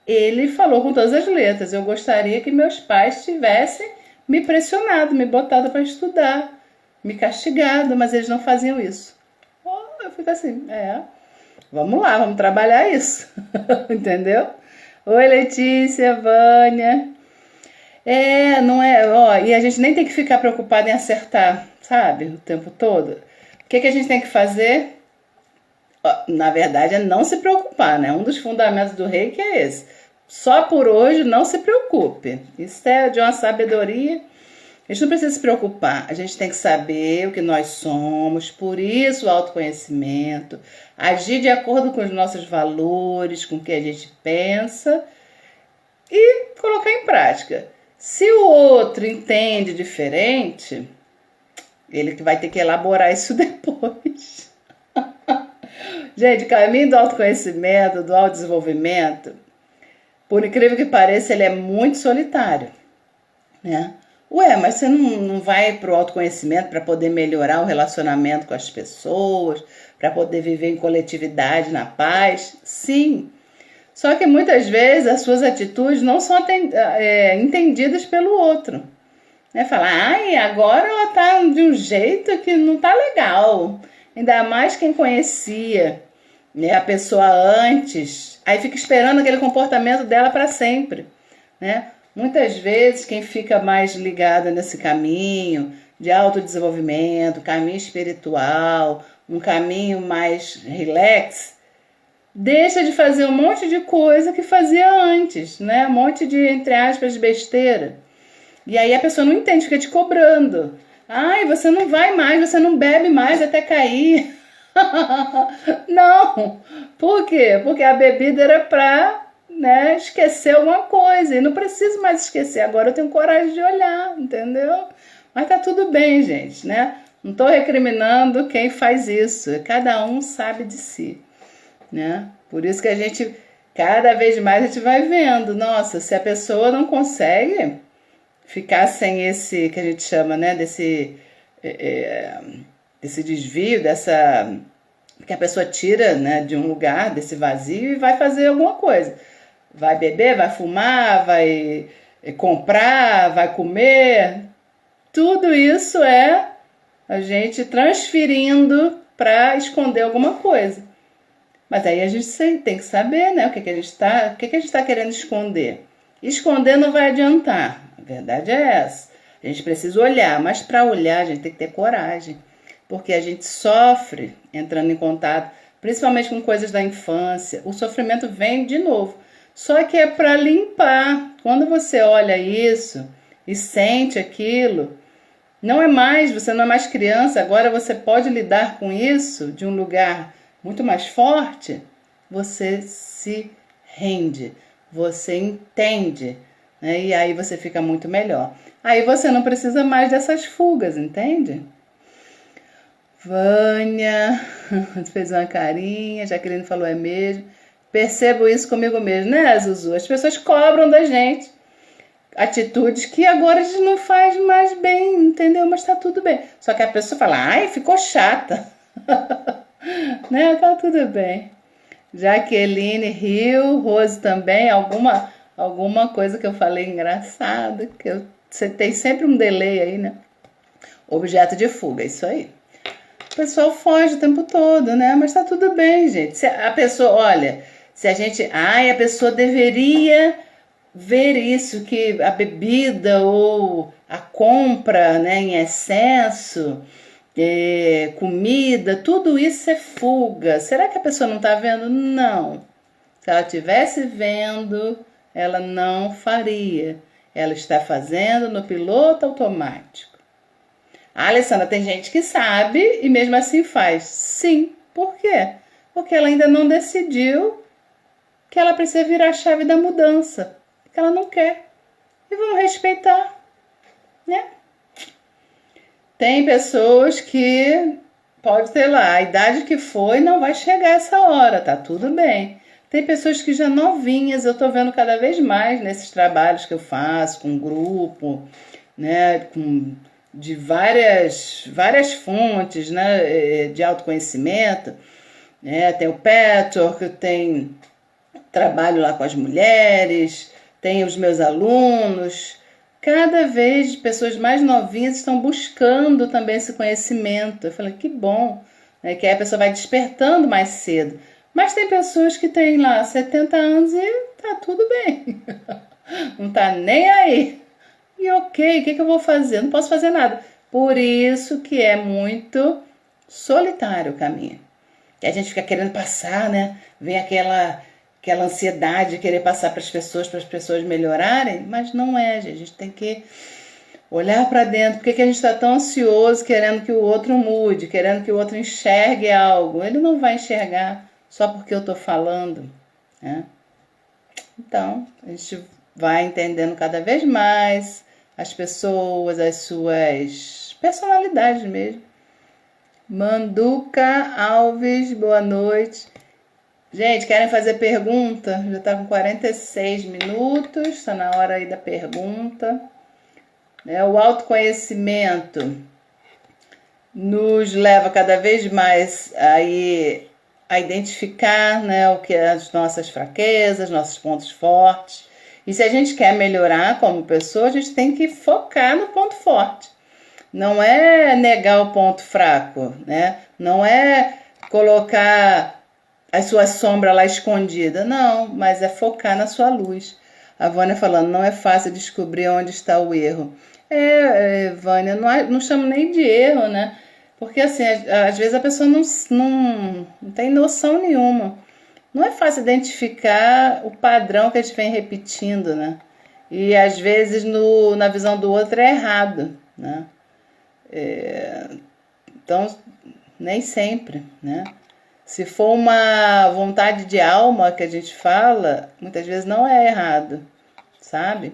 Ele falou com todas as letras: eu gostaria que meus pais tivessem me pressionado, me botado para estudar, me castigado, mas eles não faziam isso. Eu fico assim, vamos lá, vamos trabalhar isso, entendeu? Oi, Letícia, Vânia. Não é, e a gente nem tem que ficar preocupado em acertar, sabe, o tempo todo. O que a gente tem que fazer? Na verdade, é não se preocupar, né? Um dos fundamentos do reiki é esse. Só por hoje, não se preocupe. Isso é de uma sabedoria. A gente não precisa se preocupar. A gente tem que saber o que nós somos, por isso o autoconhecimento, agir de acordo com os nossos valores, com o que a gente pensa e colocar em prática. Se o outro entende diferente, ele que vai ter que elaborar isso depois. Gente, o caminho do autoconhecimento, do autodesenvolvimento, por incrível que pareça, ele é muito solitário, né? Mas você não vai para o autoconhecimento para poder melhorar o relacionamento com as pessoas, para poder viver em coletividade, na paz? Sim. Só que muitas vezes as suas atitudes não são entendidas pelo outro. Né? Falar, agora ela tá de um jeito que não tá legal. Ainda mais quem conhecia, né, a pessoa antes, aí fica esperando aquele comportamento dela para sempre, né? Muitas vezes quem fica mais ligado nesse caminho de autodesenvolvimento, caminho espiritual, um caminho mais relax, deixa de fazer um monte de coisa que fazia antes, né? Um monte de, entre aspas, besteira. E aí a pessoa não entende, fica te cobrando. Você não vai mais, você não bebe mais até cair. Não. Por quê? Porque a bebida era pra, né, esquecer alguma coisa. E não preciso mais esquecer. Agora eu tenho coragem de olhar, entendeu? Mas tá tudo bem, gente, né? Não tô recriminando quem faz isso. Cada um sabe de si, né? Por isso que a gente, cada vez mais a gente vai vendo. Nossa, se a pessoa não consegue ficar sem esse, que a gente chama, né, desse desvio, que a pessoa tira, né, de um lugar, desse vazio, e vai fazer alguma coisa. Vai beber, vai fumar, vai comprar, vai comer. Tudo isso é a gente transferindo para esconder alguma coisa. Mas aí a gente tem que saber, né, o que a gente está querendo esconder. Esconder não vai adiantar. A verdade é essa. A gente precisa olhar, mas para olhar a gente tem que ter coragem. Porque a gente sofre entrando em contato, principalmente com coisas da infância. O sofrimento vem de novo. Só que é para limpar. Quando você olha isso e sente aquilo, você não é mais criança, agora você pode lidar com isso de um lugar muito mais forte. Você se rende, você entende, né? E aí você fica muito melhor. Aí você não precisa mais dessas fugas, entende? Vânia fez uma carinha, Jaqueline falou, é mesmo. Percebo isso comigo mesmo, né, Zuzu? As pessoas cobram da gente atitudes que agora a gente não faz mais bem, entendeu? Mas tá tudo bem. Só que a pessoa fala, ficou chata. Né? Tá tudo bem. Jaqueline riu, Rose também, alguma coisa que eu falei engraçada, você tem sempre um delay aí, né? Objeto de fuga, isso aí. pessoal foge o tempo todo, né? Mas tá tudo bem, gente. Se a pessoa, olha, se a gente, ai, a pessoa deveria ver isso, que a bebida ou a compra, né, em excesso, comida, tudo isso é fuga. Será que a pessoa não está vendo? Não. Se ela estivesse vendo, ela não faria. Ela está fazendo no piloto automático. Ah, Alessandra, tem gente que sabe e mesmo assim faz. Sim. Por quê? Porque ela ainda não decidiu que ela precisa virar a chave da mudança. Que ela não quer. E vamos respeitar, né? Tem pessoas que pode ter lá a idade que foi, não vai chegar essa hora, tá tudo bem. Tem pessoas que já novinhas, eu tô vendo cada vez mais nesses trabalhos que eu faço com grupo, né, de várias fontes, né, de autoconhecimento, né? Tem o Petwork, tem trabalho lá com as mulheres, tem os meus alunos. Cada vez pessoas mais novinhas estão buscando também esse conhecimento. Eu falei, que bom, né? Que aí a pessoa vai despertando mais cedo. Mas tem pessoas que têm lá 70 anos e tá tudo bem. Não tá nem aí. E ok, o que eu vou fazer? Não posso fazer nada. Por isso que é muito solitário o caminho. Que a gente fica querendo passar, né? Vem aquela ansiedade de querer passar para as pessoas melhorarem, mas não é, gente. A gente tem que olhar para dentro. Por que a gente está tão ansioso querendo que o outro mude, querendo que o outro enxergue algo? Ele não vai enxergar só porque eu estou falando, né? Então, a gente vai entendendo cada vez mais as pessoas, as suas personalidades mesmo. Manduca Alves, boa noite. Gente, querem fazer pergunta? Já está com 46 minutos, está na hora aí da pergunta. O autoconhecimento nos leva cada vez mais aí a identificar, né, o que é as nossas fraquezas, nossos pontos fortes. E se a gente quer melhorar como pessoa, a gente tem que focar no ponto forte. Não é negar o ponto fraco, né? Não é colocar a sua sombra lá escondida, não, mas é focar na sua luz. A Vânia falando, não é fácil descobrir onde está o erro. Vânia, não chamo nem de erro, né? Porque assim, às vezes a pessoa não tem noção nenhuma. Não é fácil identificar o padrão que a gente vem repetindo, né? E às vezes na visão do outro é errado, né? Então, nem sempre, né? Se for uma vontade de alma que a gente fala, muitas vezes não é errado, sabe?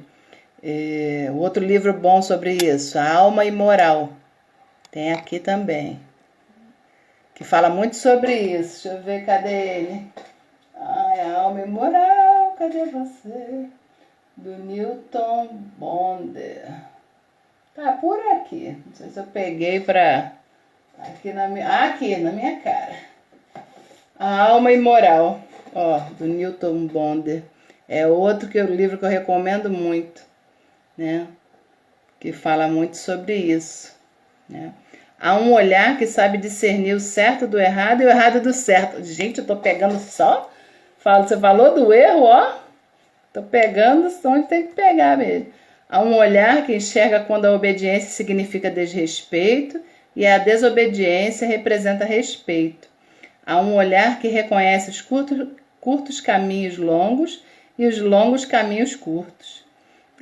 O outro livro bom sobre isso, A Alma Imoral, tem aqui também, que fala muito sobre isso. Deixa eu ver, cadê ele? A Alma Imoral, cadê você? Do Newton Bonder. Tá por aqui. Não sei se eu peguei pra... aqui na minha cara. A Alma Imoral, do Newton Bonder. É outro livro que eu recomendo muito, né? Que fala muito sobre isso, né? Há um olhar que sabe discernir o certo do errado e o errado do certo. Gente, eu tô pegando só... Você falou do erro, Tô pegando só onde tem que pegar mesmo. Há um olhar que enxerga quando a obediência significa desrespeito e a desobediência representa respeito. Há um olhar que reconhece os curtos caminhos longos e os longos caminhos curtos.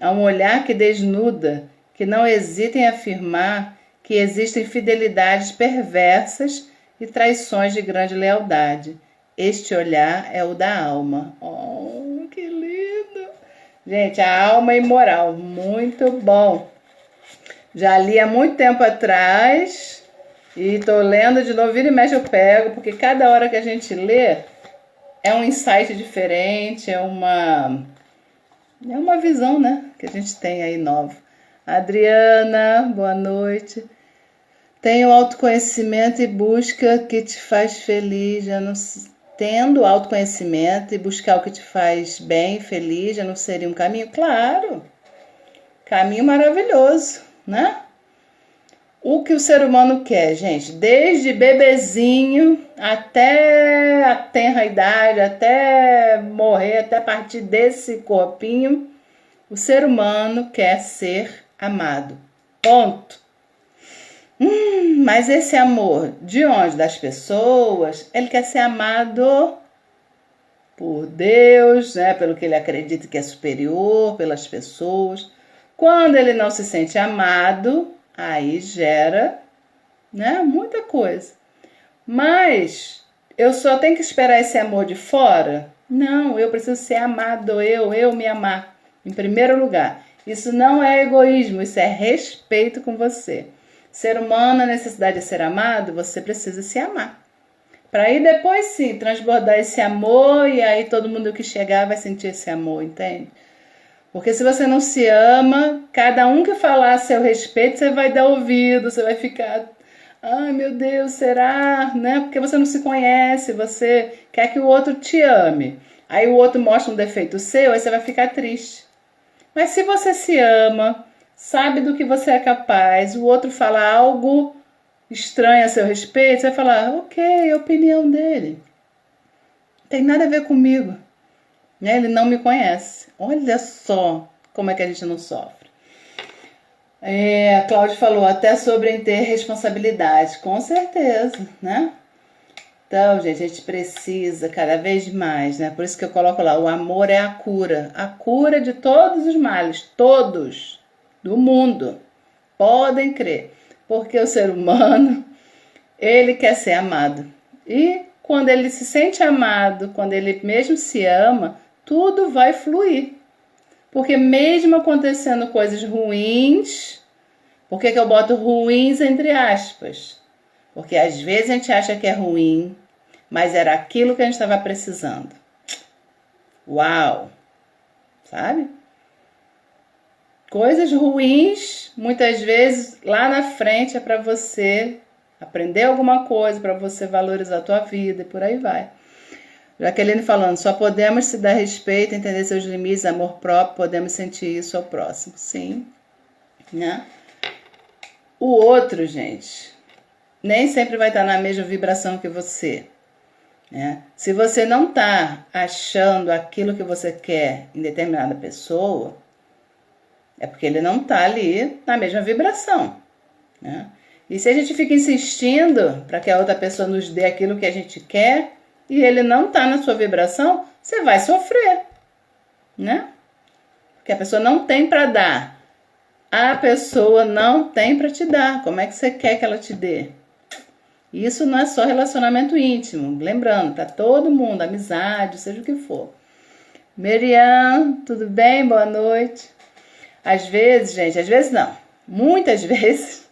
Há um olhar que desnuda, que não hesita em afirmar que existem fidelidades perversas e traições de grande lealdade. Este olhar é o da alma. Oh, que lindo! Gente, A Alma Imoral, muito bom. Já li há muito tempo atrás e tô lendo de novo, vira e mexe eu pego, porque cada hora que a gente lê é um insight diferente, é uma visão, né, que a gente tem aí nova. Adriana, boa noite. Tem o autoconhecimento e busca que te faz feliz, já não tendo autoconhecimento e buscar o que te faz bem, feliz, já não seria um caminho? Claro, caminho maravilhoso, né? O que o ser humano quer, gente, desde bebezinho até a tenra idade, até morrer, até partir desse corpinho, o ser humano quer ser amado. Ponto. Mas esse amor, de onde? Das pessoas? Ele quer ser amado por Deus, né? Pelo que ele acredita que é superior, pelas pessoas. Quando ele não se sente amado, aí gera, né, muita coisa. Mas eu só tenho que esperar esse amor de fora? Não, eu preciso ser amado, eu me amar em primeiro lugar. Isso não é egoísmo, isso é respeito com você. Ser humano, a necessidade de ser amado, você precisa se amar. Para aí depois sim, transbordar esse amor e aí todo mundo que chegar vai sentir esse amor, entende? Porque se você não se ama, cada um que falar a seu respeito, você vai dar ouvido, você vai ficar, ai meu Deus, será? Né? Porque você não se conhece, você quer que o outro te ame. Aí o outro mostra um defeito seu, aí você vai ficar triste. Mas se você se ama, sabe do que você é capaz, o outro fala algo estranho a seu respeito, você vai falar, ok, é a opinião dele. Não tem nada a ver comigo. Né? Ele não me conhece. Olha só como é que a gente não sofre. A Cláudia falou até sobre ter responsabilidade. Com certeza, né? Então, gente, a gente precisa cada vez mais, né? Por isso que eu coloco lá, o amor é a cura de todos os males, todos, do mundo. Podem crer, porque o ser humano, ele quer ser amado. E quando ele se sente amado, quando ele mesmo se ama, tudo vai fluir. Porque mesmo acontecendo coisas ruins, por que eu boto ruins entre aspas? Porque às vezes a gente acha que é ruim, mas era aquilo que a gente estava precisando. Uau! Sabe? Coisas ruins, muitas vezes, lá na frente é para você aprender alguma coisa, para você valorizar a tua vida e por aí vai. Jaqueline falando, só podemos se dar respeito, entender seus limites, amor próprio, podemos sentir isso ao próximo. Sim, né? O outro, gente, nem sempre vai estar na mesma vibração que você. Né? Se você não está achando aquilo que você quer em determinada pessoa, é porque ele não está ali na mesma vibração. Né? E se a gente fica insistindo para que a outra pessoa nos dê aquilo que a gente quer e ele não está na sua vibração, você vai sofrer. Né? Porque a pessoa não tem para dar. A pessoa não tem para te dar. Como é que você quer que ela te dê? Isso não é só relacionamento íntimo. Lembrando, para todo mundo, amizade, seja o que for. Merian, tudo bem? Boa noite. Às vezes, gente, às vezes não. Muitas vezes,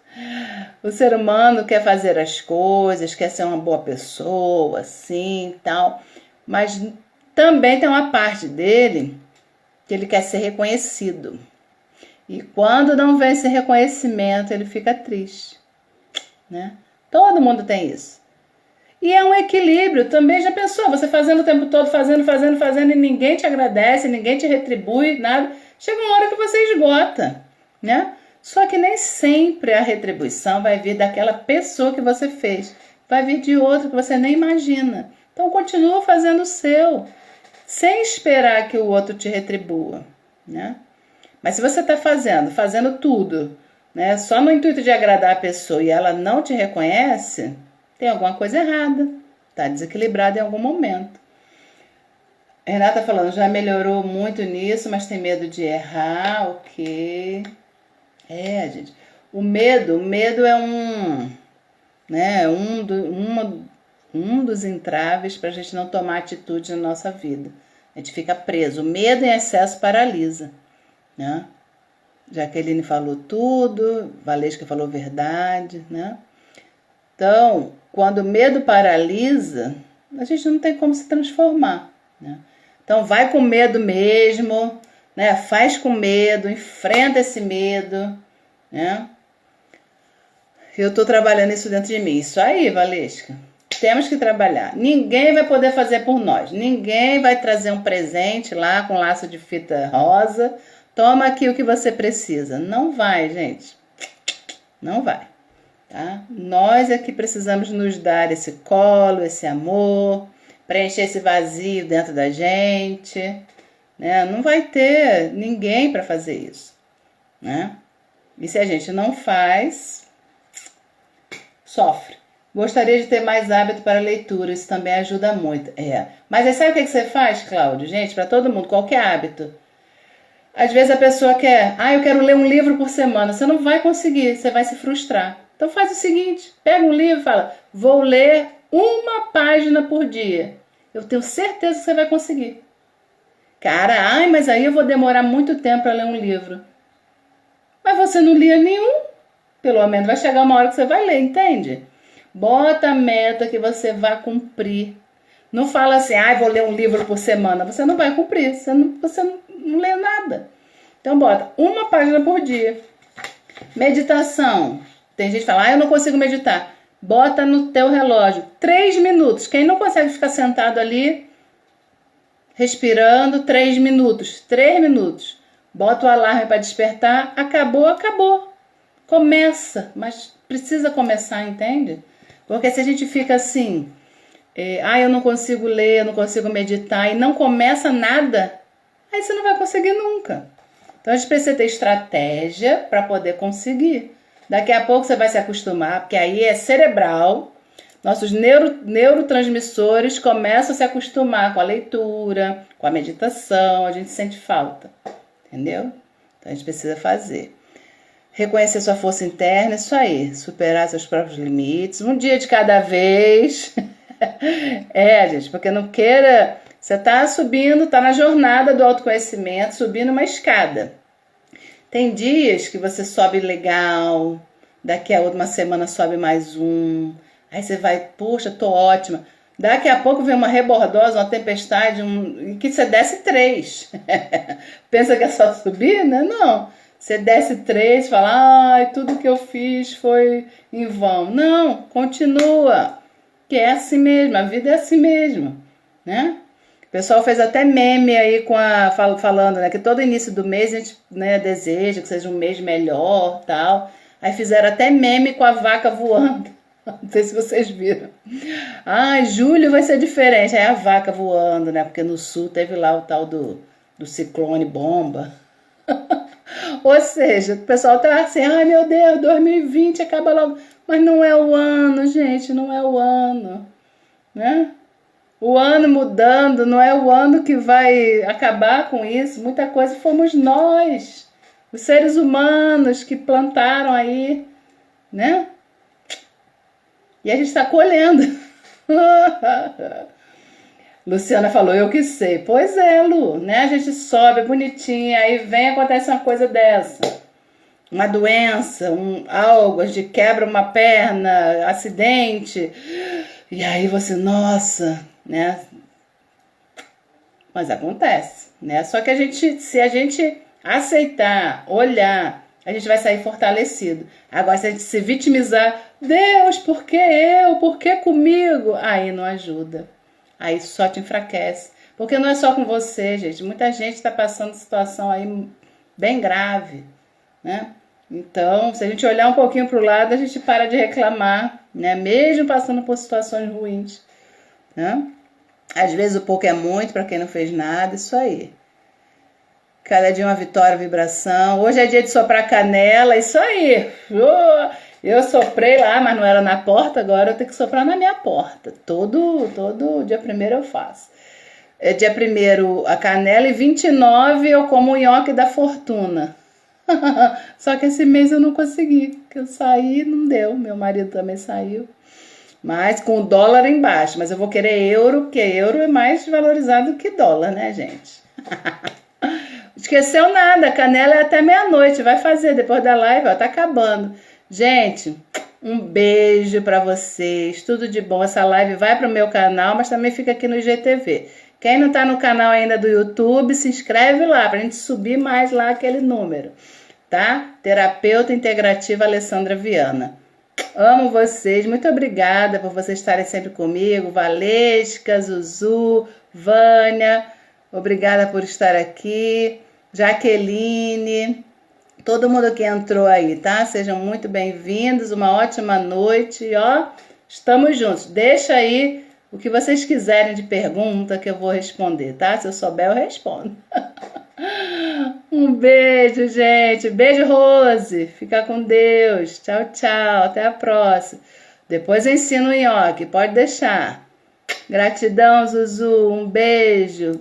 o ser humano quer fazer as coisas, quer ser uma boa pessoa, assim, tal. Mas também tem uma parte dele que ele quer ser reconhecido. E quando não vem esse reconhecimento, ele fica triste, né? Todo mundo tem isso. E é um equilíbrio. Também já pensou, você fazendo o tempo todo, fazendo, e ninguém te agradece, ninguém te retribui, nada. Chega uma hora que você esgota, né? Só que nem sempre a retribuição vai vir daquela pessoa que você fez. Vai vir de outra que você nem imagina. Então continua fazendo o seu, sem esperar que o outro te retribua, né? Mas se você está fazendo tudo, né, só no intuito de agradar a pessoa e ela não te reconhece, tem alguma coisa errada. Está desequilibrado em algum momento. Renata falando, já melhorou muito nisso, mas tem medo de errar, ok. Gente, o medo é um dos entraves para a gente não tomar atitude na nossa vida. A gente fica preso. O medo em excesso paralisa. Né? Jaqueline falou tudo, Valesca falou verdade, né? Então, quando o medo paralisa, a gente não tem como se transformar, né? Então, vai com medo mesmo, né? Faz com medo, enfrenta esse medo, né? Eu tô trabalhando isso dentro de mim. Isso aí, Valesca. Temos que trabalhar. Ninguém vai poder fazer por nós. Ninguém vai trazer um presente lá com laço de fita rosa. Toma aqui o que você precisa. Não vai, gente. Não vai. tá? Nós é que precisamos nos dar esse colo, esse amor, preencher esse vazio dentro da gente, né? Não vai ter ninguém para fazer isso, né? E se a gente não faz, sofre. Gostaria de ter mais hábito para leitura, isso também ajuda muito. Mas aí sabe o que você faz, Cláudio? Gente, para todo mundo, qualquer hábito. Às vezes a pessoa quer, eu quero ler um livro por semana. Você não vai conseguir, você vai se frustrar. Então faz o seguinte, pega um livro e fala, vou ler uma página por dia. Eu tenho certeza que você vai conseguir. Cara, mas aí eu vou demorar muito tempo para ler um livro. Mas você não lia nenhum. Pelo menos vai chegar uma hora que você vai ler, entende? Bota a meta que você vai cumprir. Não fala assim, vou ler um livro por semana. Você não vai cumprir, você não lê nada. Então bota uma página por dia. Meditação. Tem gente que fala, eu não consigo meditar. Bota no teu relógio 3 minutos. Quem não consegue ficar sentado ali, respirando, 3 minutos. 3 minutos. Bota o alarme para despertar. Acabou. Começa, mas precisa começar, entende? Porque se a gente fica assim, eu não consigo ler, eu não consigo meditar e não começa nada, aí você não vai conseguir nunca. Então a gente precisa ter estratégia para poder conseguir. Daqui a pouco você vai se acostumar, porque aí é cerebral. Nossos neurotransmissores começam a se acostumar com a leitura, com a meditação, a gente sente falta, entendeu? Então a gente precisa fazer. Reconhecer sua força interna, isso aí, superar seus próprios limites, um dia de cada vez. Gente, porque não queira, você tá subindo, tá na jornada do autoconhecimento, subindo uma escada. Tem dias que você sobe legal, daqui a uma semana sobe mais um, aí você vai, poxa, tô ótima. Daqui a pouco vem uma rebordosa, uma tempestade, que você desce 3. Pensa que é só subir, né? Não. Você desce 3 e fala, tudo que eu fiz foi em vão. Não, continua. Que é assim mesmo, a vida é assim mesmo, né? O pessoal fez até meme aí falando, né, que todo início do mês a gente, né, deseja que seja um mês melhor, tal. Aí fizeram até meme com a vaca voando. Não sei se vocês viram. Julho vai ser diferente. Aí a vaca voando, né? Porque no sul teve lá o tal do ciclone bomba. Ou seja, o pessoal tá assim, meu Deus, 2020 acaba logo. Mas não é o ano, gente, não é o ano, né? O ano mudando, não é o ano que vai acabar com isso. Muita coisa fomos nós, os seres humanos que plantaram aí, né? E a gente está colhendo. Luciana falou, eu que sei. Pois é, Lu, né? A gente sobe bonitinha, aí acontece uma coisa dessa. Uma doença, algo, a gente quebra uma perna, acidente. E aí você, nossa, né? Mas acontece, né? Só que se a gente aceitar, olhar, a gente vai sair fortalecido. Agora, se a gente se vitimizar, Deus, por que eu? Por que comigo? Aí não ajuda. Aí só te enfraquece. Porque não é só com você, gente. Muita gente está passando situação aí bem grave, né? Então, se a gente olhar um pouquinho para o lado, a gente para de reclamar, né? Mesmo passando por situações ruins, né? Às vezes o pouco é muito para quem não fez nada, isso aí. Cada dia uma vitória, vibração. Hoje é dia de soprar canela, isso aí. Eu soprei lá, mas não era na porta, agora eu tenho que soprar na minha porta. Todo dia 1º eu faço. Dia 1º a canela e 29 eu como o nhoque da fortuna. Só que esse mês eu não consegui, porque eu saí não deu, meu marido também saiu. Mas com o dólar embaixo, mas eu vou querer euro, porque euro é mais valorizado que dólar, né, gente? Esqueceu nada, canela é até meia-noite, vai fazer depois da live, ó, tá acabando. Gente, um beijo pra vocês, tudo de bom. Essa live vai pro meu canal, mas também fica aqui no IGTV. Quem não tá no canal ainda do YouTube, se inscreve lá, pra gente subir mais lá aquele número, tá? Terapeuta Integrativa Alessandra Viana. Amo vocês, muito obrigada por vocês estarem sempre comigo. Valesca, Zuzu, Vânia, obrigada por estar aqui. Jaqueline, todo mundo que entrou aí, tá? Sejam muito bem-vindos, uma ótima noite e ó, estamos juntos. Deixa aí o que vocês quiserem de pergunta que eu vou responder, tá? Se eu souber, eu respondo. Um beijo, gente. Beijo, Rose. Fica com Deus. Tchau, tchau. Até a próxima. Depois eu ensino o nhoque, pode deixar. Gratidão, Zuzu. Um beijo.